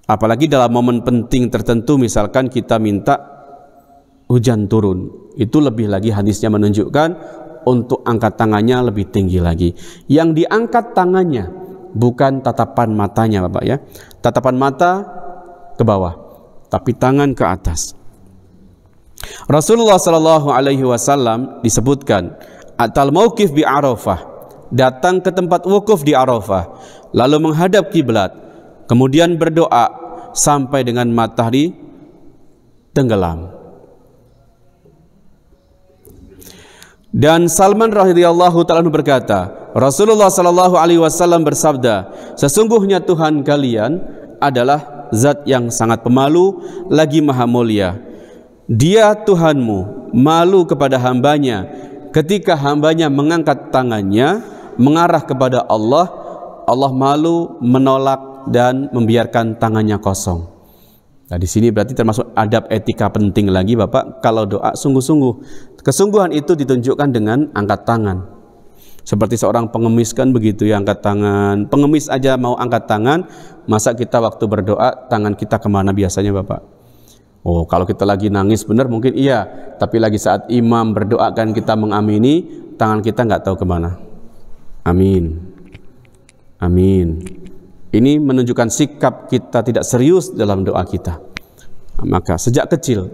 Apalagi dalam momen penting tertentu, misalkan kita minta hujan turun, itu lebih lagi hadisnya menunjukkan untuk angkat tangannya lebih tinggi lagi. Yang diangkat tangannya bukan tatapan matanya, Bapak ya. Tatapan mata ke bawah, tapi tangan ke atas. Rasulullah sallallahu alaihi wasallam disebutkan atal mauqif bi Arafah, datang ke tempat wukuf di Arafah, lalu menghadap kiblat, kemudian berdoa sampai dengan matahari tenggelam. Dan Salman radhiyallahu ta'ala berkata, Rasulullah sallallahu alaihi wasallam bersabda, sesungguhnya Tuhan kalian adalah zat yang sangat pemalu lagi maha mulia. Dia Tuhanmu malu kepada hambanya ketika hambanya mengangkat tangannya mengarah kepada Allah, Allah malu menolak dan membiarkan tangannya kosong. Nah, di sini berarti termasuk adab etika penting lagi, Bapak. Kalau doa sungguh-sungguh, kesungguhan itu ditunjukkan dengan angkat tangan. Seperti seorang pengemis kan begitu ya, angkat tangan. Pengemis aja mau angkat tangan, masa kita waktu berdoa tangan kita kemana biasanya, Bapak? Oh, kalau kita lagi nangis benar mungkin iya, tapi lagi saat imam berdoa kan kita mengamini, tangan kita nggak tahu kemana. Amin, amin. Ini menunjukkan sikap kita tidak serius dalam doa kita. Maka sejak kecil,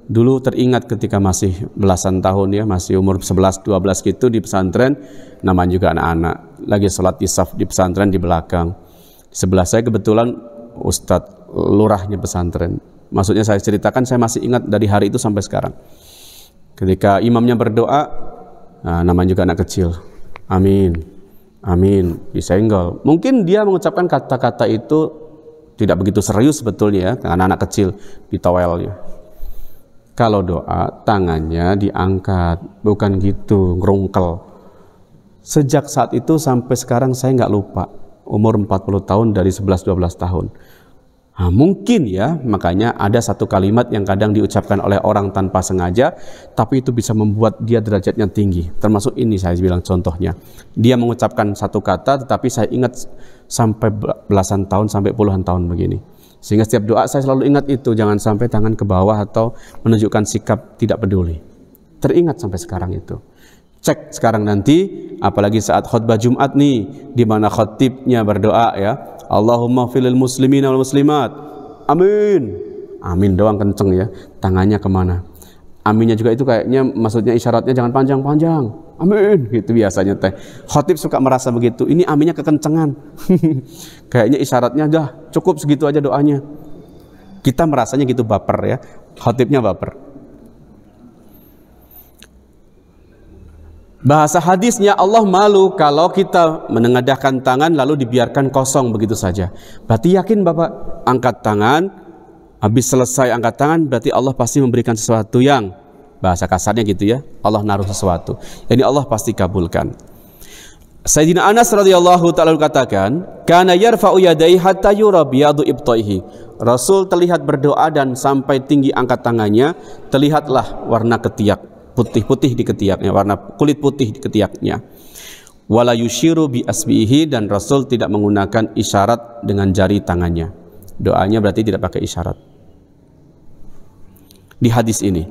dulu teringat ketika masih belasan tahun ya, masih umur 11-12 gitu di pesantren, namanya juga anak-anak, lagi sholat isaf di pesantren di belakang. Sebelah saya kebetulan Ustadz lurahnya pesantren. Maksudnya saya ceritakan, saya masih ingat dari hari itu sampai sekarang. Ketika imamnya berdoa, nah, namanya juga anak kecil, amin. Amin, disenggol. Mungkin dia mengucapkan kata-kata itu tidak begitu serius sebetulnya ya, karena anak kecil ditowelnya. Kalau doa tangannya diangkat, bukan gitu, ngerungkel. Sejak saat itu sampai sekarang saya nggak lupa, umur 40 tahun dari 11-12 tahun. Nah, mungkin ya, makanya ada satu kalimat yang kadang diucapkan oleh orang tanpa sengaja, tapi itu bisa membuat dia derajatnya tinggi. Termasuk ini saya bilang contohnya. Dia mengucapkan satu kata, tetapi saya ingat sampai belasan tahun, sampai puluhan tahun begini. Sehingga setiap doa saya selalu ingat itu, jangan sampai tangan ke bawah atau menunjukkan sikap tidak peduli. Teringat sampai sekarang itu. Cek sekarang nanti, apalagi saat khutbah Jumat nih, di mana khatibnya berdoa ya, Allahumma filil muslimin wal muslimat. Amin. Amin doang kenceng ya. Tangannya kemana? Aminnya juga itu kayaknya maksudnya isyaratnya jangan panjang-panjang. Amin. Gitu biasanya teh. Khatib suka merasa begitu. Ini aminnya kekencengan. Kayaknya isyaratnya dah cukup segitu aja doanya. Kita merasanya gitu baper ya. Khatibnya baper. Bahasa hadisnya Allah malu kalau kita menengadahkan tangan lalu dibiarkan kosong begitu saja. Berarti yakin Bapak, angkat tangan, habis selesai angkat tangan berarti Allah pasti memberikan sesuatu yang, bahasa kasarnya gitu ya, Allah naruh sesuatu. Jadi Allah pasti kabulkan. Sayyidina Anas radhiyallahu ta'ala katakan, kana yarfa'u yadayhi hatta yura biyadu ibtaihi. Rasul terlihat berdoa dan sampai tinggi angkat tangannya, terlihatlah warna ketiak. Putih-putih di ketiaknya, warna kulit putih di ketiaknya. Wala yushiru bi asbihi, dan Rasul tidak menggunakan isyarat dengan jari tangannya. Doanya berarti tidak pakai isyarat. Di hadis ini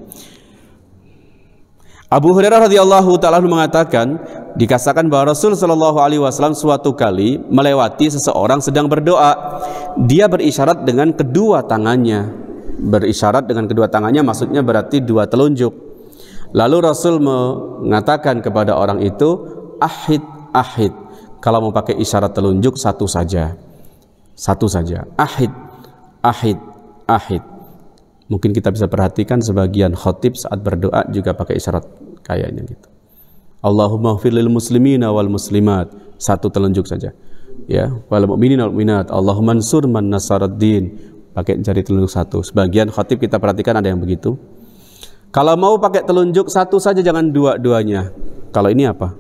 Abu Hurairah radhiyallahu ta'ala mengatakan, dikatakan bahwa Rasul sallallahu alaihi wasallam suatu kali melewati seseorang sedang berdoa. Dia berisyarat dengan kedua tangannya. Berisyarat dengan kedua tangannya maksudnya berarti dua telunjuk. Lalu Rasul mengatakan kepada orang itu, ahid, ahid. Kalau mau pakai isyarat telunjuk satu saja. Satu saja. Ahid, ahid, ahid. Mungkin kita bisa perhatikan sebagian khotib saat berdoa juga pakai isyarat kayaknya gitu. Allahumma firlil muslimina wal muslimat. Satu telunjuk saja. Ya, wal mu'minin wal mu'minat. Allahumma ansur man nasaraddin. Pakai jari telunjuk satu. Sebagian khotib kita perhatikan ada yang begitu. Kalau mau pakai telunjuk satu saja, jangan dua-duanya. Kalau ini apa?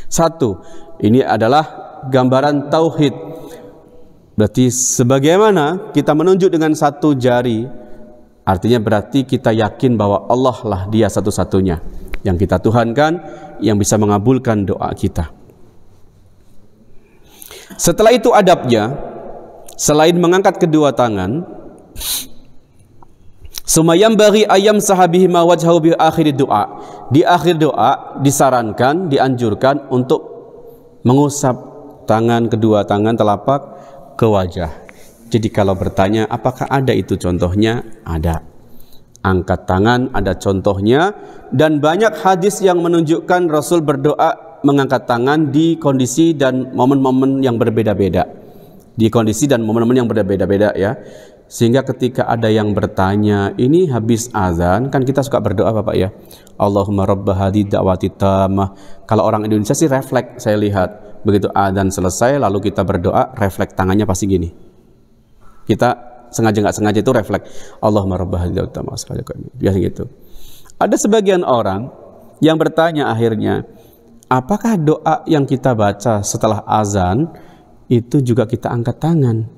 Satu. Ini adalah gambaran tauhid. Berarti sebagaimana kita menunjuk dengan satu jari, artinya berarti kita yakin bahwa Allah lah dia satu-satunya yang kita tuhankan, yang bisa mengabulkan doa kita. Setelah itu adabnya, selain mengangkat kedua tangan, Sumayam bagi ayam sahabihi ma wajhahu bi akhir doa. Di akhir doa disarankan, dianjurkan untuk mengusap tangan, kedua tangan telapak ke wajah. Jadi kalau bertanya apakah ada itu contohnya? Ada. Angkat tangan ada contohnya, dan banyak hadis yang menunjukkan Rasul berdoa mengangkat tangan di kondisi dan momen-momen yang berbeda-beda. Di kondisi dan momen-momen yang berbeda-beda ya. Sehingga ketika ada yang bertanya, ini habis azan, kan kita suka berdoa Bapak ya, Allahumma rabba hadi da'wati tamah. Kalau orang Indonesia sih refleks, saya lihat begitu azan selesai lalu kita berdoa, refleks tangannya pasti gini. Kita sengaja nggak sengaja itu refleks, Allahumma rabba hadi da'wati tamah. Biasa gitu. Ada sebagian orang yang bertanya akhirnya, apakah doa yang kita baca setelah azan itu juga kita angkat tangan?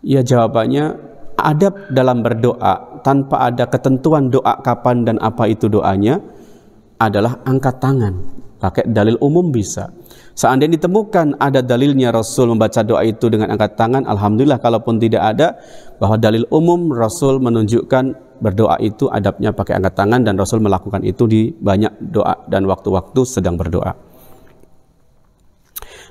Ya, jawabannya adab dalam berdoa tanpa ada ketentuan doa kapan dan apa itu doanya adalah angkat tangan. Pakai dalil umum bisa. Seandainya ditemukan ada dalilnya Rasul membaca doa itu dengan angkat tangan, alhamdulillah. Kalaupun tidak ada, bahwa dalil umum Rasul menunjukkan berdoa itu adabnya pakai angkat tangan, dan Rasul melakukan itu di banyak doa dan waktu-waktu sedang berdoa.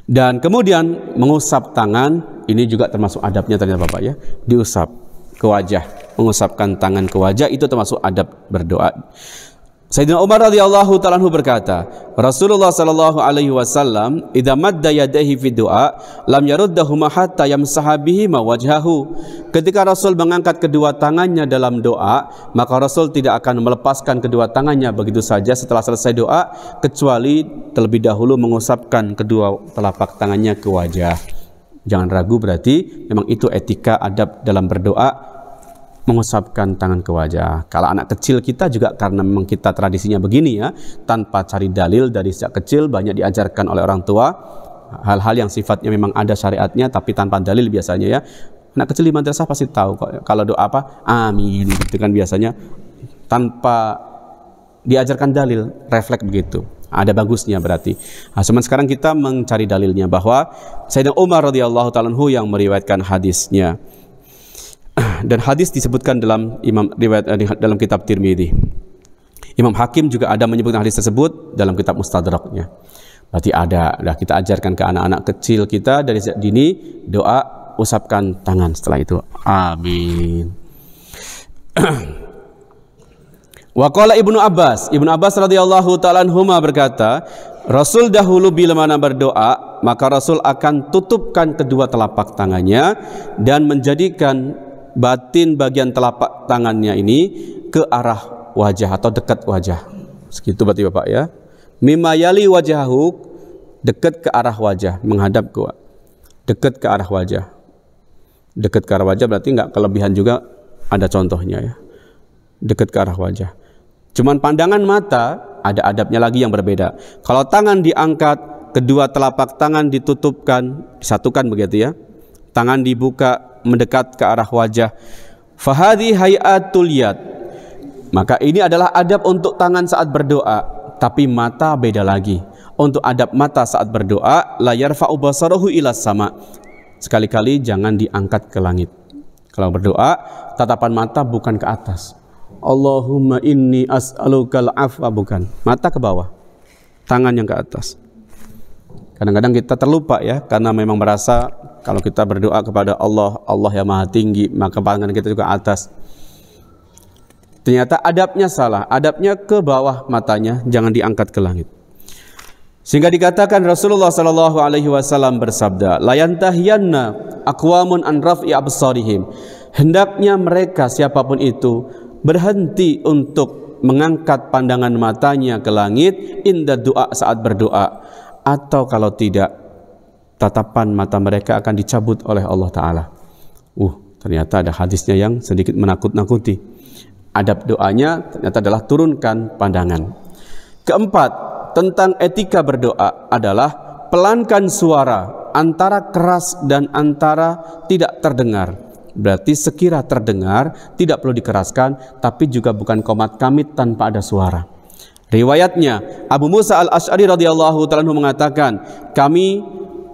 Dan kemudian mengusap tangan, ini juga termasuk adabnya ternyata Bapak ya, diusap ke wajah, mengusapkan tangan ke wajah itu termasuk adab berdoa. Sayyidina Umar radhiyallahu ta'ala anhu berkata, Rasulullah sallallahu alaihi wasallam idza madda yadayhi fi du'a lam yaruddahuma hatta yamsaha bihi ma wajhahu. Ketika Rasul mengangkat kedua tangannya dalam doa, maka Rasul tidak akan melepaskan kedua tangannya begitu saja setelah selesai doa, kecuali terlebih dahulu mengusapkan kedua telapak tangannya ke wajah. Jangan ragu, berarti memang itu etika adab dalam berdoa, mengusapkan tangan ke wajah. Kalau anak kecil kita juga, karena memang kita tradisinya begini ya, tanpa cari dalil dari sejak kecil banyak diajarkan oleh orang tua, hal-hal yang sifatnya memang ada syariatnya tapi tanpa dalil biasanya ya. Anak kecil di madrasah pasti tahu kok kalau doa apa amin gitu kan biasanya tanpa diajarkan dalil, refleks begitu. Ada bagusnya berarti. Nah, cuman sekarang kita mencari dalilnya bahwa Sayyidina Umar radhiyallahu ta'ala anhu yang meriwayatkan hadisnya. Dan hadis disebutkan dalam dalam kitab Tirmidzi. Imam Hakim juga ada menyebutkan hadis tersebut dalam kitab Mustadraknya. Berarti ada kita ajarkan ke anak-anak kecil kita dari sejak dini doa usapkan tangan setelah itu. Amin. Wa qala Ibnu Abbas radhiyallahu ta'ala anhuma berkata, Rasul dahulu bila mana berdoa, maka Rasul akan tutupkan kedua telapak tangannya dan menjadikan batin bagian telapak tangannya ini ke arah wajah atau dekat wajah. Segitu berarti Bapak ya. Mimma yali wajahu, dekat ke arah wajah, menghadap ke dekat ke arah wajah. Dekat ke arah wajah berarti enggak kelebihan juga, ada contohnya ya. Dekat ke arah wajah. Cuman pandangan mata ada adabnya lagi yang berbeda. Kalau tangan diangkat, kedua telapak tangan ditutupkan, disatukan begitu ya. Tangan dibuka mendekat ke arah wajah. Fahadhi hayatul yad. Maka ini adalah adab untuk tangan saat berdoa, tapi mata beda lagi. Untuk adab mata saat berdoa, la yarfa'u basarahu ila sama. Sekali-kali jangan diangkat ke langit. Kalau berdoa, tatapan mata bukan ke atas. Allahumma inni as'alukal afwa, bukan. Mata ke bawah, tangan yang ke atas. Kadang-kadang kita terlupa ya, karena memang merasa kalau kita berdoa kepada Allah, Allah yang maha tinggi, maka pandangan kita juga atas. Ternyata adabnya salah, adabnya ke bawah matanya, jangan diangkat ke langit. Sehingga dikatakan Rasulullah sallallahu alaihi wasallam bersabda, la yantahiyanna aqwamun an raf'i absarihim. Hendaknya mereka siapapun itu berhenti untuk mengangkat pandangan matanya ke langit inda doa saat berdoa, atau kalau tidak tatapan mata mereka akan dicabut oleh Allah Ta'ala. Ternyata ada hadisnya yang sedikit menakut-nakuti. Adab doanya ternyata adalah turunkan pandangan. Keempat, tentang etika berdoa adalah pelankan suara antara keras dan antara tidak terdengar. Berarti sekira terdengar tidak perlu dikeraskan, tapi juga bukan qomat kamit tanpa ada suara. Riwayatnya Abu Musa al-Asy'ari radhiyallahu ta'ala mengatakan, kami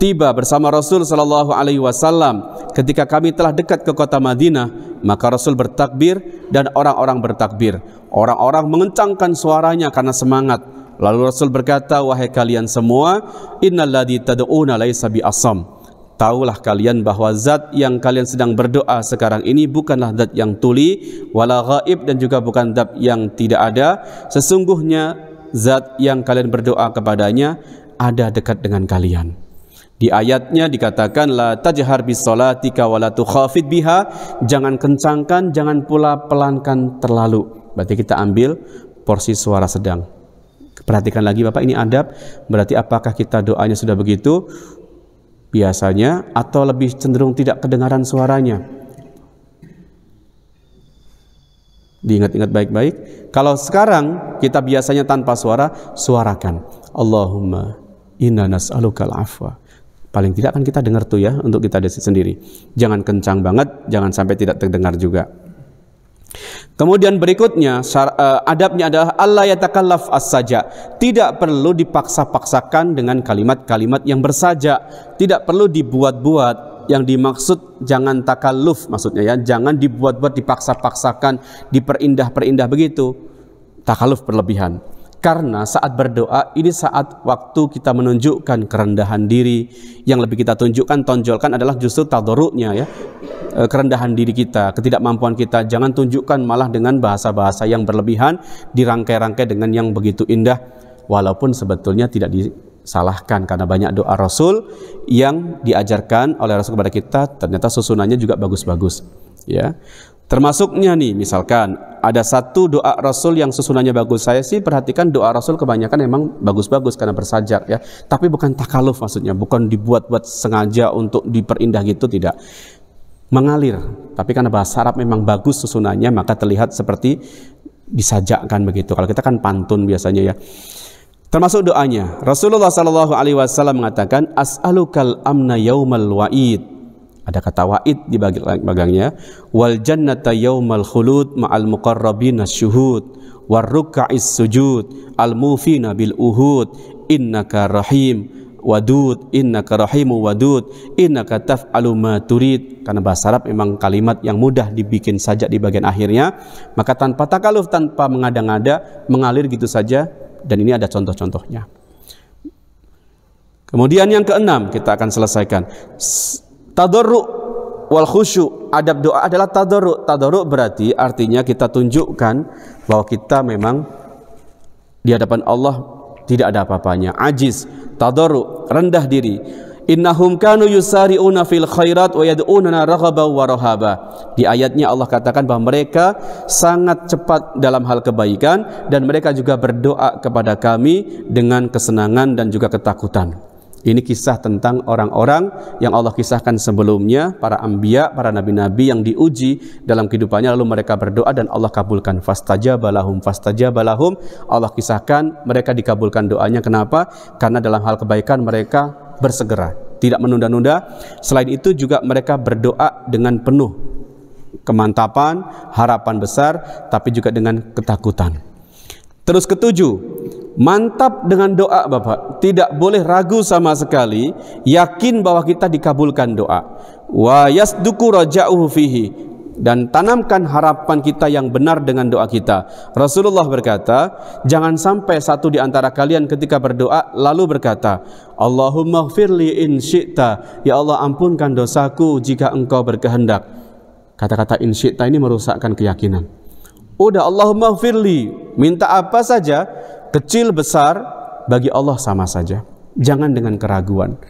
tiba bersama Rasul sallallahu alaihi wasallam ketika kami telah dekat ke kota Madinah, maka Rasul bertakbir dan orang-orang bertakbir. Orang-orang mengencangkan suaranya karena semangat. Lalu Rasul berkata, wahai kalian semua, innalladzi tad'una laisa bi'asam. Taulah kalian bahwa zat yang kalian sedang berdoa sekarang ini bukanlah zat yang tuli, wala ghaib, dan juga bukan zat yang tidak ada. Sesungguhnya zat yang kalian berdoa kepadanya ada dekat dengan kalian. Di ayatnya dikatakan, la tajhar bis salatika wala tukhafid biha. Jangan kencangkan, jangan pula pelankan terlalu. Berarti kita ambil porsi suara sedang. Perhatikan lagi Bapak, ini adab. Berarti apakah kita doanya sudah begitu biasanya, atau lebih cenderung tidak kedengaran suaranya? Diingat-ingat baik-baik. Kalau sekarang kita biasanya tanpa suara, suarakan Allahumma inna nas'alukal afwa. Paling tidak kan kita dengar tuh ya, untuk kita sendiri. Jangan kencang banget, jangan sampai tidak terdengar juga. Kemudian berikutnya adabnya adalah Allah yatakallaf as-saja. Tidak perlu dipaksa-paksakan dengan kalimat-kalimat yang bersaja. Tidak perlu dibuat-buat. Yang dimaksud jangan takalluf, maksudnya ya, jangan dibuat-buat, dipaksa-paksakan, diperindah-perindah begitu. Takalluf berlebihan. Karena saat berdoa ini saat waktu kita menunjukkan kerendahan diri. Yang lebih kita tonjolkan adalah justru tadoruknya ya, kerendahan diri kita, ketidakmampuan kita. Jangan tunjukkan malah dengan bahasa-bahasa yang berlebihan, dirangkai-rangkai dengan yang begitu indah. Walaupun sebetulnya tidak disalahkan, karena banyak doa Rasul yang diajarkan oleh Rasul kepada kita, ternyata susunannya juga bagus-bagus ya. Termasuknya nih, misalkan ada satu doa Rasul yang susunannya bagus. Saya sih perhatikan doa Rasul kebanyakan memang bagus-bagus karena bersajak ya. Tapi bukan takaluf, maksudnya bukan dibuat-buat sengaja untuk diperindah gitu, tidak. Mengalir. Tapi karena bahasa Arab memang bagus susunannya, maka terlihat seperti disajakkan begitu. Kalau kita kan pantun biasanya ya. Termasuk doanya, Rasulullah sallallahu alaihi wasallam mengatakan, as'alukal amna yaumal wa'id. Ada kata wa'id di bagangnya. Wal jannata yaumal khulud ma'al muqarrabina syuhud war ruk'is sujud al mufina bil uhud innaka rahim wadud innaka rahimu wadud innaka taf'alu ma turid. Karena bahasa Arab memang kalimat yang mudah dibikin sajak di bagian akhirnya, maka tanpa takaluf, tanpa mengada-ngada, mengalir gitu saja. Dan ini ada contoh-contohnya. Kemudian yang keenam kita akan selesaikan, tadarru' wal khusyu'. Adab doa adalah tadarru'. Tadarru' berarti artinya kita tunjukkan bahwa kita memang di hadapan Allah tidak ada apa-apanya, ajiz, tadarru', rendah diri. Innahum kanu yusari'una fil khairat wa yad'unana raghaba wa rahaba. Di ayatnya Allah katakan bahwa mereka sangat cepat dalam hal kebaikan dan mereka juga berdoa kepada kami dengan kesenangan dan juga ketakutan. Ini kisah tentang orang-orang yang Allah kisahkan sebelumnya, para anbiya, para nabi-nabi yang diuji dalam kehidupannya, lalu mereka berdoa dan Allah kabulkan. Fastajaba lahum. Allah kisahkan mereka dikabulkan doanya. Kenapa? Karena dalam hal kebaikan mereka bersegera, tidak menunda-nunda. Selain itu juga mereka berdoa dengan penuh kemantapan, harapan besar, tapi juga dengan ketakutan. Terus ketujuh, mantap dengan doa Bapak, tidak boleh ragu sama sekali, yakin bahwa kita dikabulkan doa. Wa yasduku raja'uhu fihi, dan tanamkan harapan kita yang benar dengan doa kita. Rasulullah berkata, jangan sampai satu di antara kalian ketika berdoa lalu berkata, Allahumma ghfirli in syi'ta, ya Allah ampunkan dosaku jika engkau berkehendak. Kata-kata in syi'ta ini merusakkan keyakinan. Udah Allahumma ghfirli, minta apa saja, kecil besar bagi Allah sama saja, jangan dengan keraguan.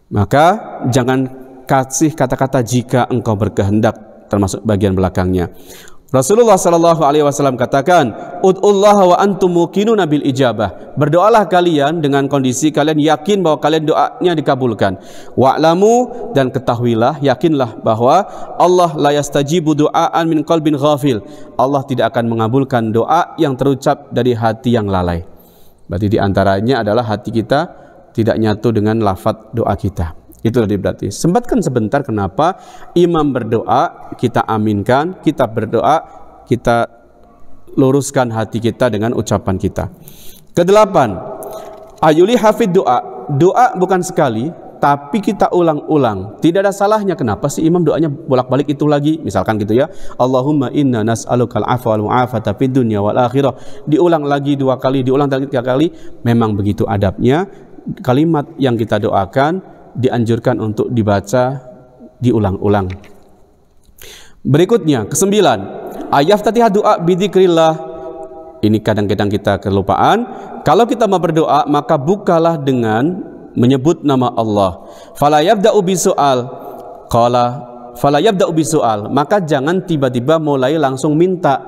Maka jangan kasih kata-kata jika engkau berkehendak, termasuk bagian belakangnya. Rasulullah sallallahu alaihi wasallam katakan, ud'ullaha wa antum muqinuna bil ijabah. Berdoalah kalian dengan kondisi kalian yakin bahwa kalian doanya dikabulkan. Wa'lamu, dan ketahuilah, yakinlah bahwa Allah la yastajibu du'aan min qalbin ghafil. Allah tidak akan mengabulkan doa yang terucap dari hati yang lalai. Berarti diantaranya adalah hati kita tidak nyatu dengan lafaz doa kita. Itu tadi berarti. Sempatkan sebentar kenapa imam berdoa kita aminkan, kita berdoa kita luruskan hati kita dengan ucapan kita. Kedelapan, ayuli hafid doa. Doa bukan sekali, tapi kita ulang-ulang. Tidak ada salahnya. Kenapa sih imam doanya bolak-balik itu lagi? Misalkan gitu ya. Allahumma inna nas'alukal afwa wal mu'afata fid dunya wal akhirah. Diulang lagi 2 kali, diulang 3 kali. Memang begitu adabnya. Kalimat yang kita doakan dianjurkan untuk dibaca diulang-ulang. Berikutnya, kesembilan, ayaftatiha doa bidzikrillah. Ini kadang-kadang kita kelupaan. Kalau kita mau berdoa, maka bukalah dengan menyebut nama Allah. Fala yabda'u bisu'al. Qala fala yabda'u bisu'al. Maka jangan tiba-tiba mulai langsung minta.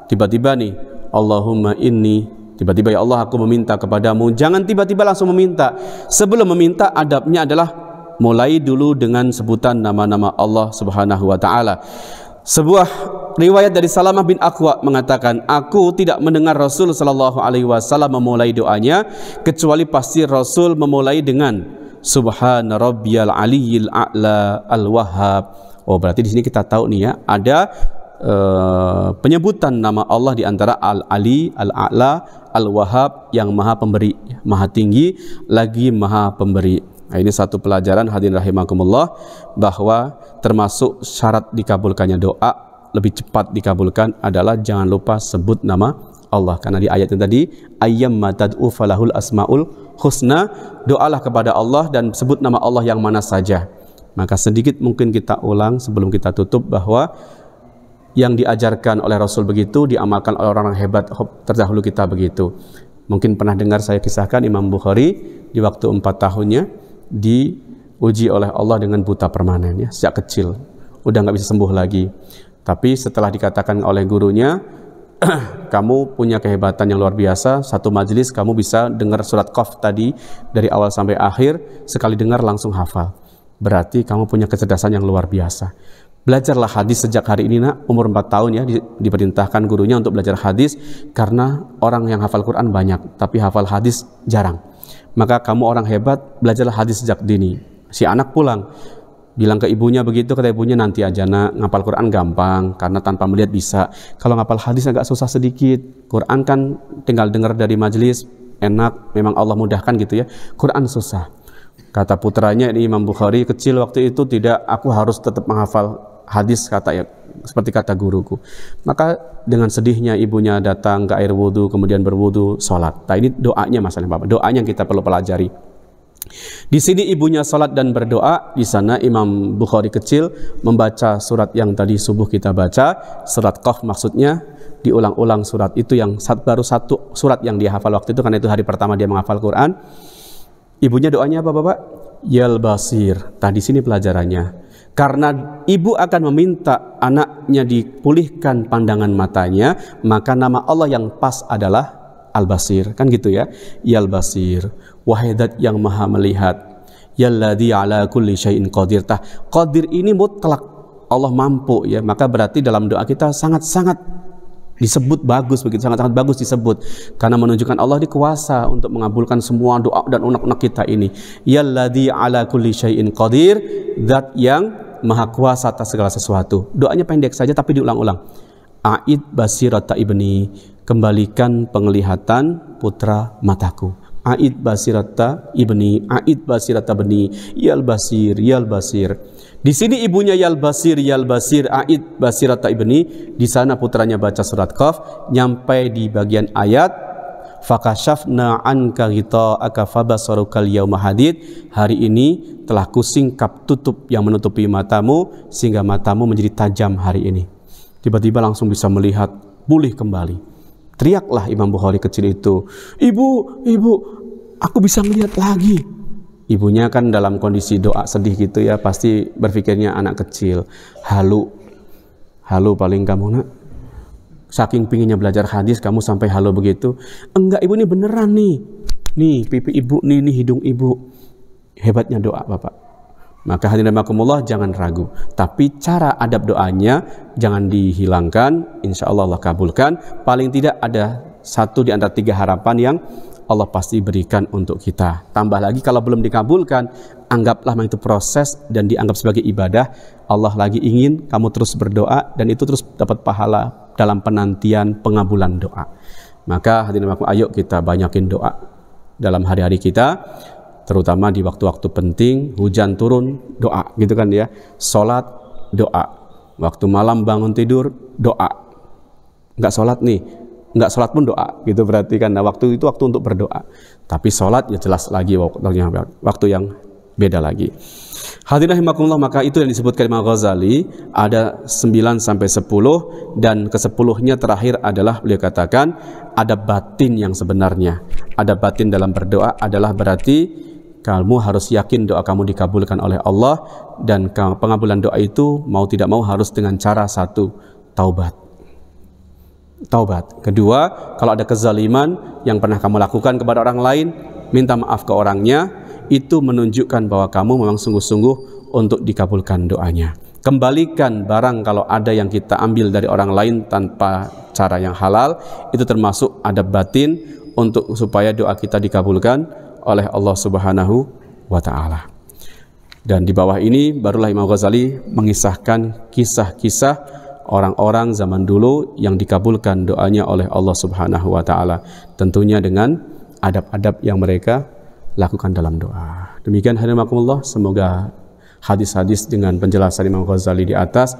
Tiba-tiba nih, Allahumma inni, tiba-tiba ya Allah aku meminta kepadamu. Jangan tiba-tiba langsung meminta. Sebelum meminta, adabnya adalah mulai dulu dengan sebutan nama-nama Allah Subhanahu wa taala. Sebuah riwayat dari Salamah bin Aqwa mengatakan, aku tidak mendengar Rasul sallallahu alaihi wasallam memulai doanya kecuali pasti Rasul memulai dengan Subhana rabbiyal aliyyil a'la al-wahhab. Oh, berarti di sini kita tahu nih ya, ada penyebutan nama Allah di antara Al-Ali, Al-A'la, Al-Wahhab, yang maha pemberi, maha tinggi, lagi maha pemberi. Nah, ini satu pelajaran hadirin rahimakumullah, bahwa termasuk syarat dikabulkannya doa, lebih cepat dikabulkan adalah jangan lupa sebut nama Allah. Karena di ayat yang tadi, ayyamma tad'u falahul asmaul husna, doalah kepada Allah dan sebut nama Allah yang mana saja. Maka sedikit mungkin kita ulang sebelum kita tutup bahwa yang diajarkan oleh Rasul begitu, diamalkan oleh orang-orang hebat terdahulu kita begitu. Mungkin pernah dengar saya kisahkan Imam Bukhari di waktu 4 tahunnya diuji oleh Allah dengan buta permanen ya, sejak kecil, udah nggak bisa sembuh lagi. Tapi setelah dikatakan oleh gurunya, kamu punya kehebatan yang luar biasa, satu majelis kamu bisa dengar surat Qaf tadi dari awal sampai akhir, sekali dengar langsung hafal. Berarti kamu punya kecerdasan yang luar biasa. Belajarlah hadis sejak hari ini nak, umur 4 tahun ya, diperintahkan gurunya untuk belajar hadis, karena orang yang hafal Quran banyak tapi hafal hadis jarang. Maka kamu orang hebat, belajarlah hadis sejak dini. Si anak pulang bilang ke ibunya begitu, kata ibunya, nanti aja nak, ngapal Quran gampang karena tanpa melihat bisa. Kalau ngapal hadis agak susah sedikit. Quran kan tinggal dengar dari majelis, enak, memang Allah mudahkan gitu ya. Quran susah. Kata putranya ini Imam Bukhari, kecil waktu itu tidak, aku harus tetap menghafal hadis, kata ya, seperti kata guruku. Maka dengan sedihnya ibunya datang ke air wudhu, kemudian berwudhu, sholat. Nah ini doanya masalahnya Bapak, doanya yang kita perlu pelajari. Di sini ibunya sholat dan berdoa, di sana Imam Bukhari kecil membaca surat yang tadi subuh kita baca, surat Qaf maksudnya, diulang-ulang surat itu yang baru satu surat yang dia hafal waktu itu, karena itu hari pertama dia menghafal Quran. Ibunya doanya apa Bapak? Yal Basir. Nah di sini pelajarannya. Karena ibu akan meminta anaknya dipulihkan pandangan matanya, maka nama Allah yang pas adalah Al-Basir, kan gitu ya. Yal Basir, wahidat yang maha melihat. Yalladzi ala kulli syai'in qadir. Qadir ini mutlak, Allah mampu ya. Maka berarti dalam doa kita sangat-sangat disebut bagus begitu, sangat-sangat bagus disebut, karena menunjukkan Allah di kuasa untuk mengabulkan semua doa dan unek-unek kita ini. Yalladzi ala kulli syai'in qadir, zat yang maha kuasa atas segala sesuatu. Doanya pendek saja tapi diulang-ulang. A'id basirata ibni, kembalikan penglihatan putra mataku. A'id basirata ibni, a'id basirata bni, yal basir, yal basir. Di sini ibunya yal basir, a'id basirata ibni. Di sana putranya baca surat Qaf, nyampai di bagian ayat fakashafna anka ghita'aka fabasarukal yauma hadid. Hari ini telah kusingkap tutup yang menutupi matamu sehingga matamu menjadi tajam hari ini. Tiba-tiba langsung bisa melihat, pulih kembali. Teriaklah Imam Bukhari kecil itu, ibu, aku bisa melihat lagi. Ibunya kan dalam kondisi doa sedih gitu ya, pasti berpikirnya anak kecil, halu paling kamu nak, saking pinginnya belajar hadis kamu sampai halu begitu. Enggak ibu, ini beneran nih pipi ibu nih hidung ibu. Hebatnya doa Bapak. Maka hadirin rahimakumullah, jangan ragu, tapi cara adab doanya jangan dihilangkan, insya Allah Allah kabulkan. Paling tidak ada satu di antara 3 harapan yang Allah pasti berikan untuk kita. Tambah lagi kalau belum dikabulkan, anggaplah itu proses dan dianggap sebagai ibadah. Allah lagi ingin kamu terus berdoa dan itu terus dapat pahala dalam penantian pengabulan doa. Maka hadirin rahimakumullah, ayo kita banyakin doa dalam hari-hari kita, terutama di waktu-waktu penting. Hujan turun, doa gitu kan ya. Sholat, doa. Waktu malam bangun tidur, doa. Nggak sholat nih, nggak sholat pun doa gitu, berarti kan waktu itu waktu untuk berdoa. Tapi sholat ya jelas lagi waktu yang beda lagi. Hadirin rahimakumullah, maka itu yang disebutkan Imam Ghazali ada 9 sampai 10, dan ke-10-nya terakhir adalah beliau katakan ada batin yang sebenarnya. Ada batin dalam berdoa adalah berarti kamu harus yakin doa kamu dikabulkan oleh Allah, dan pengabulan doa itu mau tidak mau harus dengan cara satu, taubat. Kedua, kalau ada kezaliman yang pernah kamu lakukan kepada orang lain, minta maaf ke orangnya. Itu menunjukkan bahwa kamu memang sungguh-sungguh untuk dikabulkan doanya. Kembalikan barang kalau ada yang kita ambil dari orang lain tanpa cara yang halal, itu termasuk adab batin untuk supaya doa kita dikabulkan oleh Allah Subhanahu wa ta'ala. Dan di bawah ini barulah Imam Ghazali mengisahkan kisah-kisah orang-orang zaman dulu yang dikabulkan doanya oleh Allah Subhanahu wa ta'ala, tentunya dengan adab-adab yang mereka lakukan dalam doa. Demikian hadirin rahimakumullah, semoga hadis-hadis dengan penjelasan Imam Ghazali di atas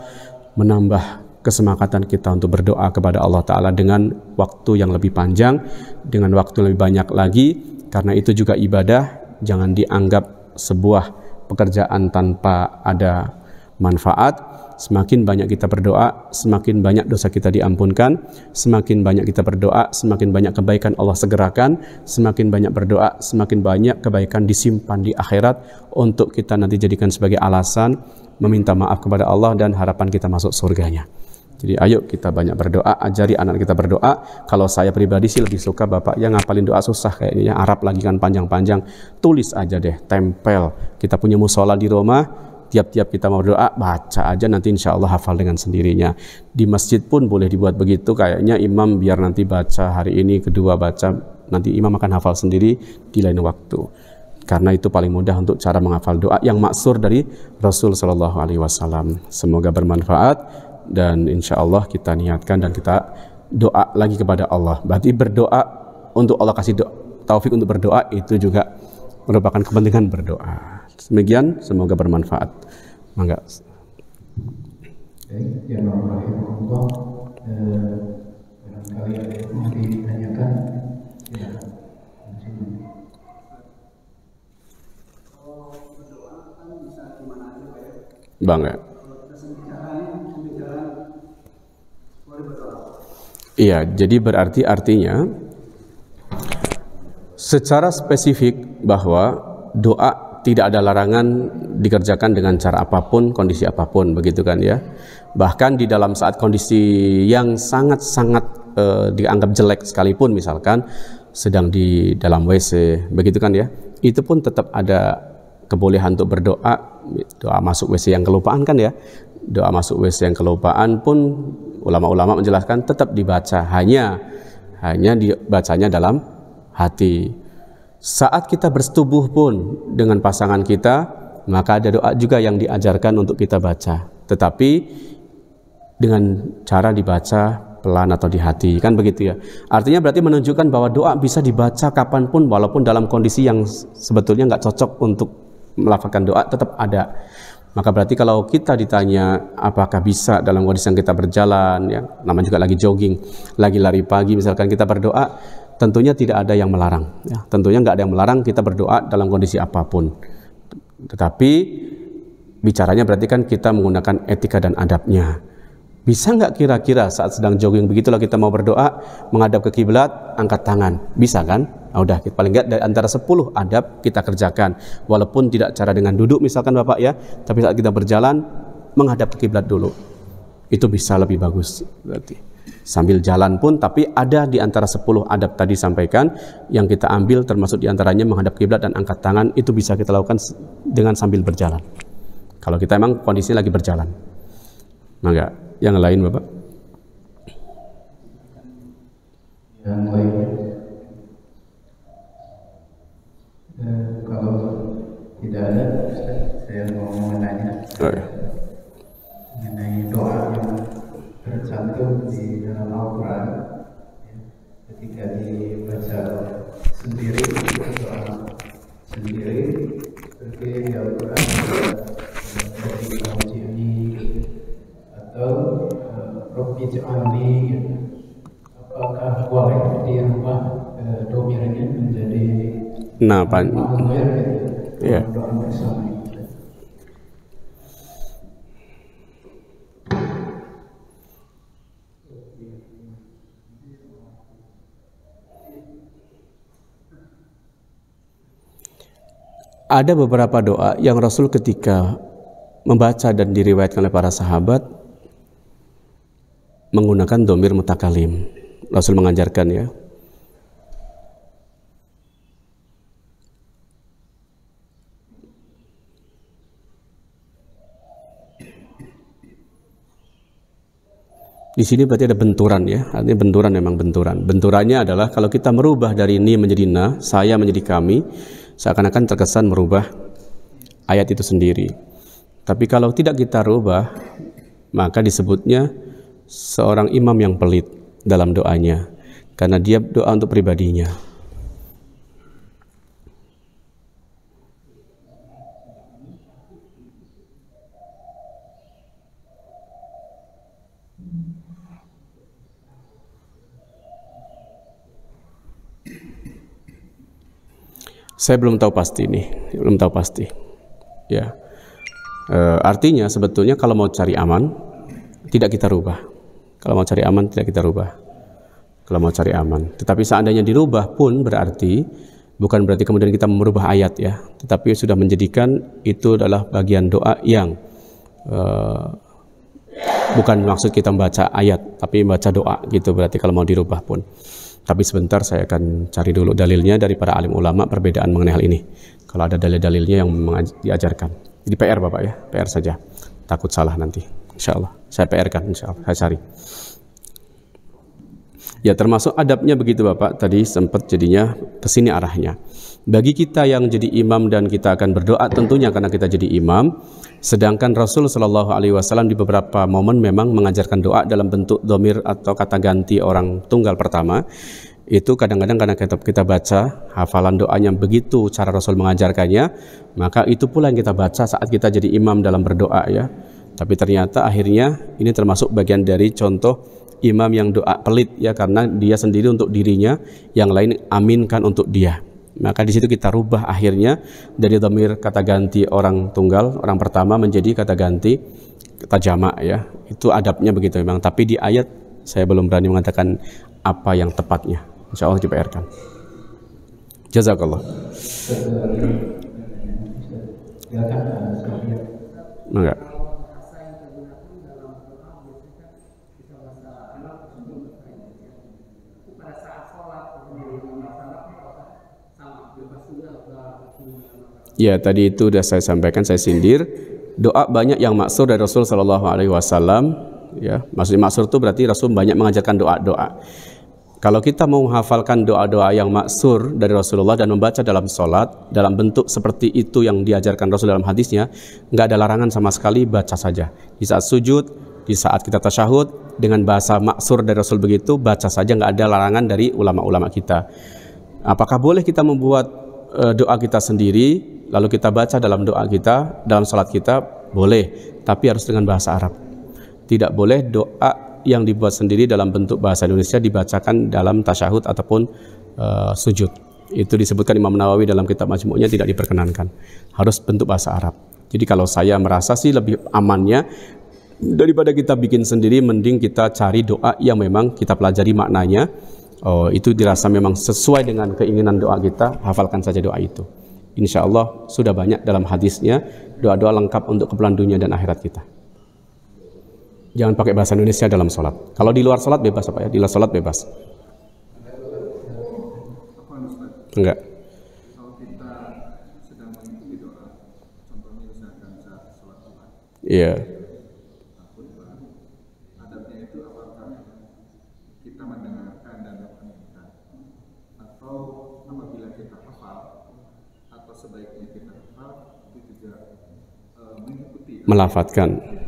menambah kesemangat kita untuk berdoa kepada Allah Ta'ala dengan waktu yang lebih panjang, dengan waktu lebih banyak lagi. Karena itu juga ibadah, jangan dianggap sebuah pekerjaan tanpa ada manfaat. Semakin banyak kita berdoa, semakin banyak dosa kita diampunkan. Semakin banyak kita berdoa, semakin banyak kebaikan Allah segerakan. Semakin banyak berdoa, semakin banyak kebaikan disimpan di akhirat untuk kita nanti jadikan sebagai alasan meminta maaf kepada Allah dan harapan kita masuk surganya. Jadi ayo kita banyak berdoa, ajari anak kita berdoa. Kalau saya pribadi sih lebih suka Bapak yang ngapalin doa susah kayaknya, Arab lagi kan panjang-panjang. Tulis aja deh, tempel. Kita punya musola di rumah, tiap-tiap kita mau berdoa baca aja, nanti insya Allah hafal dengan sendirinya. Di masjid pun boleh dibuat begitu, kayaknya imam biar nanti baca hari ini, kedua baca, nanti imam akan hafal sendiri di lain waktu. Karena itu paling mudah untuk cara menghafal doa yang maksur dari Rasul Shallallahu Alaihi Wasallam. Semoga bermanfaat dan insya Allah kita niatkan dan kita doa lagi kepada Allah. Berarti berdoa untuk Allah kasih taufik untuk berdoa itu juga merupakan kepentingan berdoa. Demikian, semoga bermanfaat. Mangga. Baik, ya rahimahullah. Barangkali ada yang mau ditanyakan. Ya. Bangga. Iya, jadi berarti artinya secara spesifik bahwa doa tidak ada larangan dikerjakan dengan cara apapun, kondisi apapun, begitu kan ya. Bahkan di dalam saat kondisi yang sangat-sangat dianggap jelek sekalipun, misalkan sedang di dalam WC, begitu kan ya, itu pun tetap ada kebolehan untuk berdoa. Doa masuk WC yang kelupaan kan ya, doa masuk WC yang kelupaan pun ulama-ulama menjelaskan tetap dibaca, hanya dibacanya dalam hati. Saat kita bersetubuh pun dengan pasangan kita, maka ada doa juga yang diajarkan untuk kita baca, tetapi dengan cara dibaca pelan atau di hati, kan begitu ya. Artinya berarti menunjukkan bahwa doa bisa dibaca kapanpun, walaupun dalam kondisi yang sebetulnya nggak cocok untuk melafalkan doa, tetap ada. Maka berarti kalau kita ditanya apakah bisa dalam kondisi yang kita berjalan, ya, namanya juga lagi jogging, lagi lari pagi, misalkan kita berdoa, tentunya tidak ada yang melarang. Ya, tentunya nggak ada yang melarang kita berdoa dalam kondisi apapun. Tetapi bicaranya berarti kan kita menggunakan etika dan adabnya. Bisa nggak kira-kira saat sedang jogging begitulah kita mau berdoa, menghadap ke kiblat, angkat tangan? Bisa kan? Nah, udah, paling nggak dari antara 10 adab kita kerjakan. Walaupun tidak cara dengan duduk misalkan Bapak ya, tapi saat kita berjalan menghadap ke kiblat dulu. Itu bisa lebih bagus berarti. Sambil jalan pun, tapi ada di antara 10 adab tadi sampaikan yang kita ambil, termasuk di antaranya menghadap kiblat dan angkat tangan, itu bisa kita lakukan dengan sambil berjalan. Kalau kita emang kondisinya lagi berjalan. Maka yang lain Bapak? Yang lain, kalau tidak ada, saya mau menanya mengenai doa yang tercantum di dalam Al-Quran, ya, ketika dibaca sendiri, doa sendiri, seperti di Al-Quran seperti Al-Jini atau Rabbi Ja'alni, apakah boleh dirubah domirnya menjadi ma'amir, ya, doa bersama? Ada beberapa doa yang Rasul ketika membaca dan diriwayatkan oleh para sahabat menggunakan dhamir mutakalim. Rasul mengajarkan ya. Di sini berarti ada benturan ya, artinya benturan, memang benturan. Benturannya adalah kalau kita merubah dari ni menjadi na, saya menjadi kami, seakan-akan terkesan merubah ayat itu sendiri. Tapi kalau tidak kita rubah, maka disebutnya seorang imam yang pelit dalam doanya, karena dia doa untuk pribadinya. Saya belum tahu pasti nih, belum tahu pasti. Ya, artinya sebetulnya kalau mau cari aman, tidak kita rubah. Kalau mau cari aman, tidak kita rubah. Kalau mau cari aman, tetapi seandainya dirubah pun berarti bukan berarti kemudian kita merubah ayat ya, tetapi sudah menjadikan itu adalah bagian doa yang bukan maksud kita membaca ayat, tapi membaca doa gitu. Berarti kalau mau dirubah pun. Tapi sebentar saya akan cari dulu dalilnya dari para alim ulama perbedaan mengenai hal ini. Kalau ada dalil-dalilnya yang diajarkan. Jadi PR Bapak ya, PR saja. Takut salah nanti. Insyaallah. Saya PR-kan insyaallah. Saya cari. Ya, termasuk adabnya begitu Bapak. Tadi sempat jadinya kesini arahnya. Bagi kita yang jadi imam dan kita akan berdoa tentunya karena kita jadi imam. Sedangkan Rasul Shallallahu Alaihi Wasallam di beberapa momen memang mengajarkan doa dalam bentuk dhamir atau kata ganti orang tunggal pertama. Itu kadang-kadang karena kita baca hafalan doanya begitu cara Rasul mengajarkannya, maka itu pula yang kita baca saat kita jadi imam dalam berdoa ya. Tapi ternyata akhirnya ini termasuk bagian dari contoh imam yang doa pelit ya, karena dia sendiri untuk dirinya, yang lain aminkan untuk dia. Maka di situ kita rubah akhirnya dari dhamir kata ganti orang tunggal, orang pertama menjadi kata ganti kata jamak ya. Itu adabnya begitu memang. Tapi di ayat saya belum berani mengatakan apa yang tepatnya. Insya Allah di-PR-kan. Jazakallah. Enggak. Ya, tadi itu sudah saya sampaikan, saya sindir. Doa banyak yang maksur dari Rasul Shallallahu Alaihi Wasallam. Ya, maksudnya maksur itu berarti Rasul banyak mengajarkan doa-doa. Kalau kita mau menghafalkan doa-doa yang maksur dari Rasulullah dan membaca dalam sholat dalam bentuk seperti itu yang diajarkan Rasul dalam hadisnya, nggak ada larangan sama sekali, baca saja. Di saat sujud, di saat kita tasyahud, dengan bahasa maksur dari Rasul begitu, baca saja, nggak ada larangan dari ulama-ulama kita. Apakah boleh kita membuat doa kita sendiri, lalu kita baca dalam doa kita, dalam sholat kita? Boleh, tapi harus dengan bahasa Arab. Tidak boleh doa yang dibuat sendiri dalam bentuk bahasa Indonesia dibacakan dalam tasyahud ataupun sujud. Itu disebutkan Imam Nawawi dalam kitab Majmu'nya, tidak diperkenankan. Harus bentuk bahasa Arab. Jadi kalau saya merasa sih lebih amannya daripada kita bikin sendiri, mending kita cari doa yang memang kita pelajari maknanya. Itu dirasa memang sesuai dengan keinginan doa kita, hafalkan saja doa itu. Insya Allah sudah banyak dalam hadisnya doa-doa lengkap untuk keperluan dunia dan akhirat kita. Jangan pakai bahasa Indonesia dalam sholat. Kalau di luar sholat bebas apa ya? Di luar sholat bebas. Enggak. Kalau kita sedang mengikuti doa, contohnya misalkan saat sholat Jumat. Iya. Adabnya itu apakah kita mendengarkan dan mengaminkan, atau apabila kita hafal, atau sebaiknya kita hafal itu juga mengikuti. Melafatkan.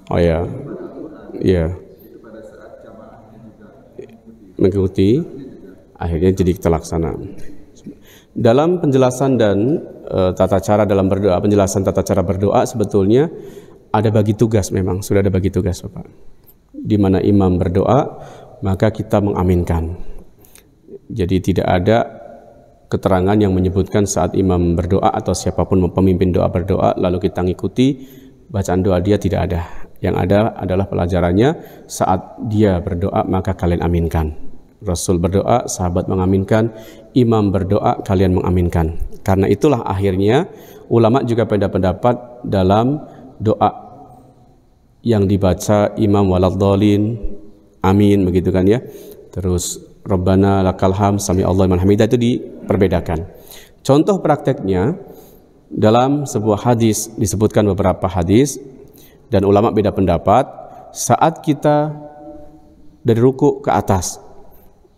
Oh ya, iya. Mengikuti, akhirnya jadi terlaksana. Dalam penjelasan dan tata cara dalam berdoa, penjelasan tata cara berdoa sebetulnya ada bagi tugas, memang sudah ada bagi tugas Bapak. Di mana imam berdoa, maka kita mengaminkan. Jadi tidak ada keterangan yang menyebutkan saat imam berdoa atau siapapun pemimpin doa berdoa lalu kita ngikuti bacaan doa dia, tidak ada. Yang ada adalah pelajarannya saat dia berdoa maka kalian aminkan. Rasul berdoa, sahabat mengaminkan, imam berdoa, kalian mengaminkan. Karena itulah akhirnya ulama juga beda pendapat dalam doa yang dibaca imam waladhdallin, amin begitu kan ya. Terus Rabbana lakal hamd, sami Allahu liman hamidah, itu diperbedakan. Contoh prakteknya dalam sebuah hadis, disebutkan beberapa hadis dan ulama beda pendapat. Saat kita dari ruku ke atas,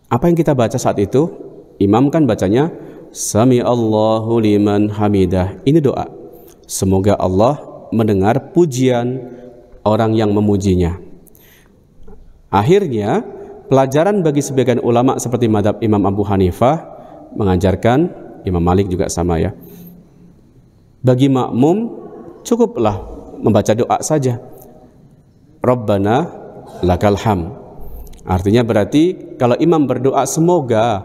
apa yang kita baca saat itu? Imam kan bacanya sami Allahu liman hamidah. Ini doa, semoga Allah mendengar pujian orang yang memujinya. Akhirnya pelajaran bagi sebagian ulama seperti mazhab Imam Abu Hanifah mengajarkan, Imam Malik juga sama ya, bagi makmum cukuplah membaca doa saja, Rabbana lakal hamd. Artinya berarti kalau imam berdoa semoga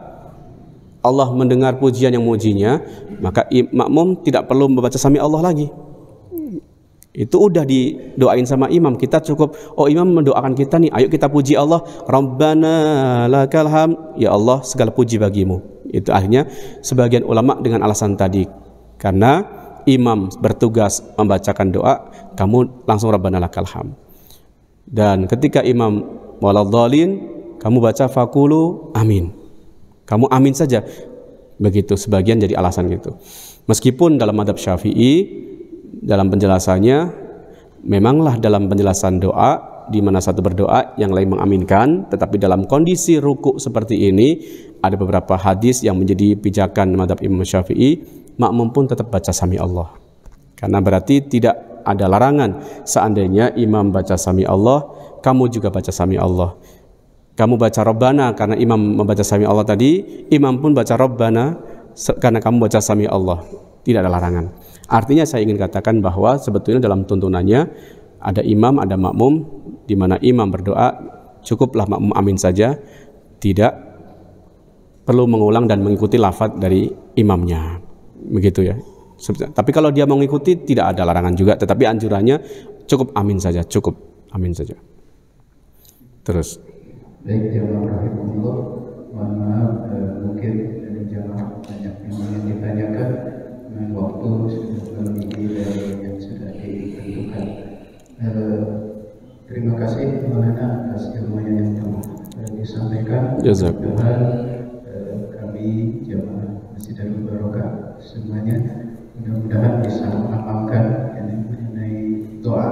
Allah mendengar pujian yang mujinya, maka makmum tidak perlu membaca sami Allah lagi. Itu udah didoain sama imam, kita cukup, oh imam mendoakan kita nih, ayo kita puji Allah, Rabbana lakal hamd, ya Allah segala puji bagimu. Itu akhirnya sebagian ulama dengan alasan tadi, karena imam bertugas membacakan doa, kamu langsung Rabbana lakal hamd. Dan ketika imam waladhdallin, kamu baca faqulu amin. Kamu amin saja. Begitu sebagian jadi alasan gitu. Meskipun dalam mazhab Syafi'i dalam penjelasannya memanglah dalam penjelasan doa di mana satu berdoa yang lain mengaminkan, tetapi dalam kondisi ruku seperti ini ada beberapa hadis yang menjadi pijakan mazhab Imam Syafi'i, makmum pun tetap baca Sami Allah. Karena berarti tidak ada larangan seandainya imam baca Sami Allah, kamu juga baca Sami Allah. Kamu baca Rabbana karena imam membaca Sami Allah tadi, imam pun baca Rabbana karena kamu baca Sami Allah. Tidak ada larangan. Artinya saya ingin katakan bahwa sebetulnya dalam tuntunannya ada imam, ada makmum, di mana imam berdoa, cukuplah makmum amin saja, tidak perlu mengulang dan mengikuti lafaz dari imamnya. Begitu ya. Tapi kalau dia mau mengikuti tidak ada larangan juga, tetapi anjurannya cukup amin saja, cukup amin saja. Terus baik jamaah rahimahullah, mohon maaf mungkin dari jamaah banyak yang ingin ditanyakan dengan waktu sudah melebihi dari yang sudah ditentukan. Terima kasih Maulana atas ilmunya yang telah disampaikan. Jazakallah. Kami jamaah Masjid Darul Barokah semuanya mudah-mudahan bisa mengamalkan mengenai doa,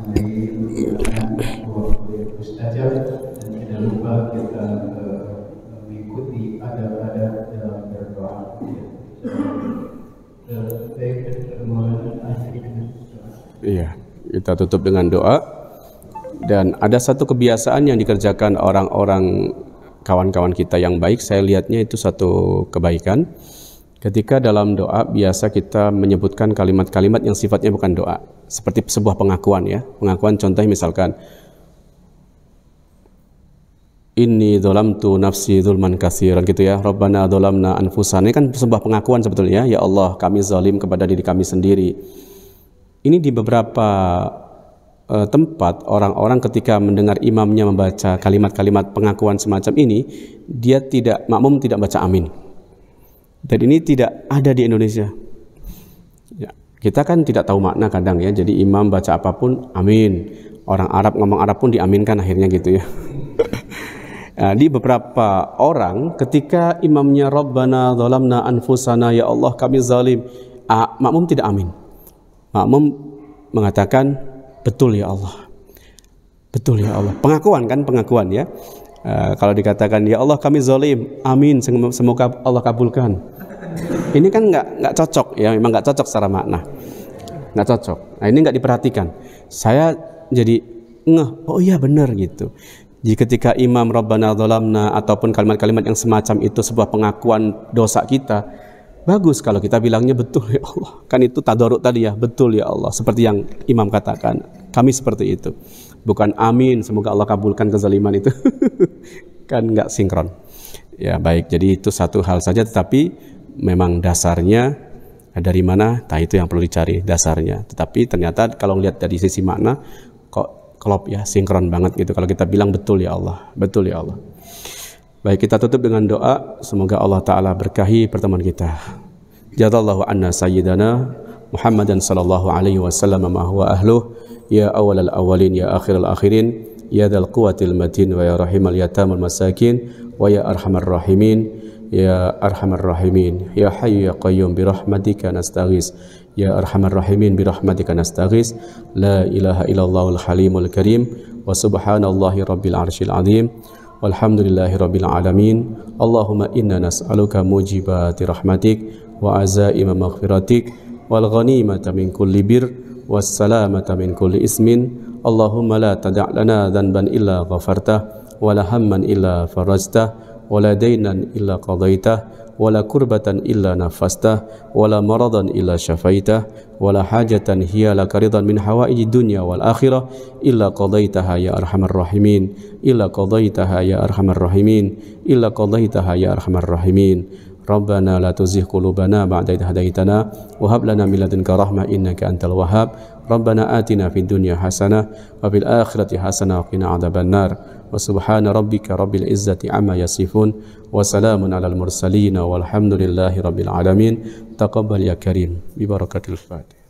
mengenai menggunakan waktu mustajab, dan tidak lupa kita mengikuti adab-adab dalam berdoa. Iya, kita tutup dengan doa. Dan ada satu kebiasaan yang dikerjakan orang-orang kawan-kawan kita yang baik, saya lihatnya itu satu kebaikan. Ketika dalam doa biasa kita menyebutkan kalimat-kalimat yang sifatnya bukan doa, seperti sebuah pengakuan ya. Pengakuan contohnya misalkan inni dzalamtu nafsi dzulman katsiran gitu ya. Rabbana dzalamna anfusana. Ini kan sebuah pengakuan sebetulnya, ya Allah, kami zalim kepada diri kami sendiri. Ini di beberapa tempat orang-orang ketika mendengar imamnya membaca kalimat-kalimat pengakuan semacam ini, dia tidak, makmum tidak baca amin. Dan ini tidak ada di Indonesia. Ya, kita kan tidak tahu makna kadang ya. Jadi imam baca apapun amin. Orang Arab ngomong Arab pun diaminkan akhirnya gitu ya. Nah, di beberapa orang ketika imamnya Rabbana dzalamna anfusana, ya Allah kami zalim, makmum tidak amin. Makmum mengatakan betul ya Allah. Betul ya Allah. Pengakuan kan, pengakuan ya. Kalau dikatakan ya Allah kami zalim, amin, semoga Allah kabulkan. Ini kan nggak cocok ya, memang nggak cocok secara makna, nggak cocok. Nah ini nggak diperhatikan. Saya jadi oh iya benar gitu. Jika ketika imam Rabbana dzalamna ataupun kalimat-kalimat yang semacam itu sebuah pengakuan dosa kita, bagus kalau kita bilangnya betul ya Allah. Kan itu tadarruk tadi ya, betul ya Allah. Seperti yang imam katakan, kami seperti itu. Bukan amin, semoga Allah kabulkan kezaliman itu. Kan nggak sinkron. Ya baik, jadi itu satu hal saja, tetapi memang dasarnya dari mana? Nah itu yang perlu dicari dasarnya. Tetapi ternyata kalau lihat dari sisi makna kok klop ya, sinkron banget gitu. Kalau kita bilang betul ya Allah, betul ya Allah. Baik, kita tutup dengan doa. Semoga Allah Ta'ala berkahi pertemuan kita. Jazallahu anna sayyidana Muhammadan sallallahu alaihi wasallam ma huwa ahluh. Ya awal al-awwalin, ya akhir al-akhirin, ya dzal quwwatil matin, wa ya rahimal yatamul masakin, wa ya arhamar rahimin, ya arhamar rahimin, ya hayyu ya qayyum bi rahmatika nastaghis, ya arhamar rahimin bi rahmatika nastaghis, la ilaha illallahul halimul karim, wa subhanallahi rabbil arsyil azim, walhamdulillahi rabbil alamin. Allahumma inna nas'aluka mujibati rahmatik wa azaima maghfiratik wal ghanimata min kulli bir was salamata min kulli ismin. Allahumma la tada' lana dhanban illa ghafartah wa la hamman illa farajtah wa la daynan illa qadaitah wa la kurbatan illa nafastah wa la maradan illa syafaitah wa la hajatan hiya laka ridan min hawaiji dunya wal akhirah illa qadaitaha ya arhamar rahimin, illa qadaitaha ya arhamar rahimin, illa qadaitaha ya arhamar rahimin. Rabbana la tuzigh qulubana ba'da idh hadaitana wa hab lana min ladunka rahmah innaka antal wahhab. Rabbana atina fid dunya hasanah wa fil akhirati hasanah wa qina adzabannar. Wa subhana rabbika rabbil izzati amma yasifun wa salamun alal mursalin walhamdulillahi rabbil alamin. Taqabbal ya karim bi barakatil Fatihah.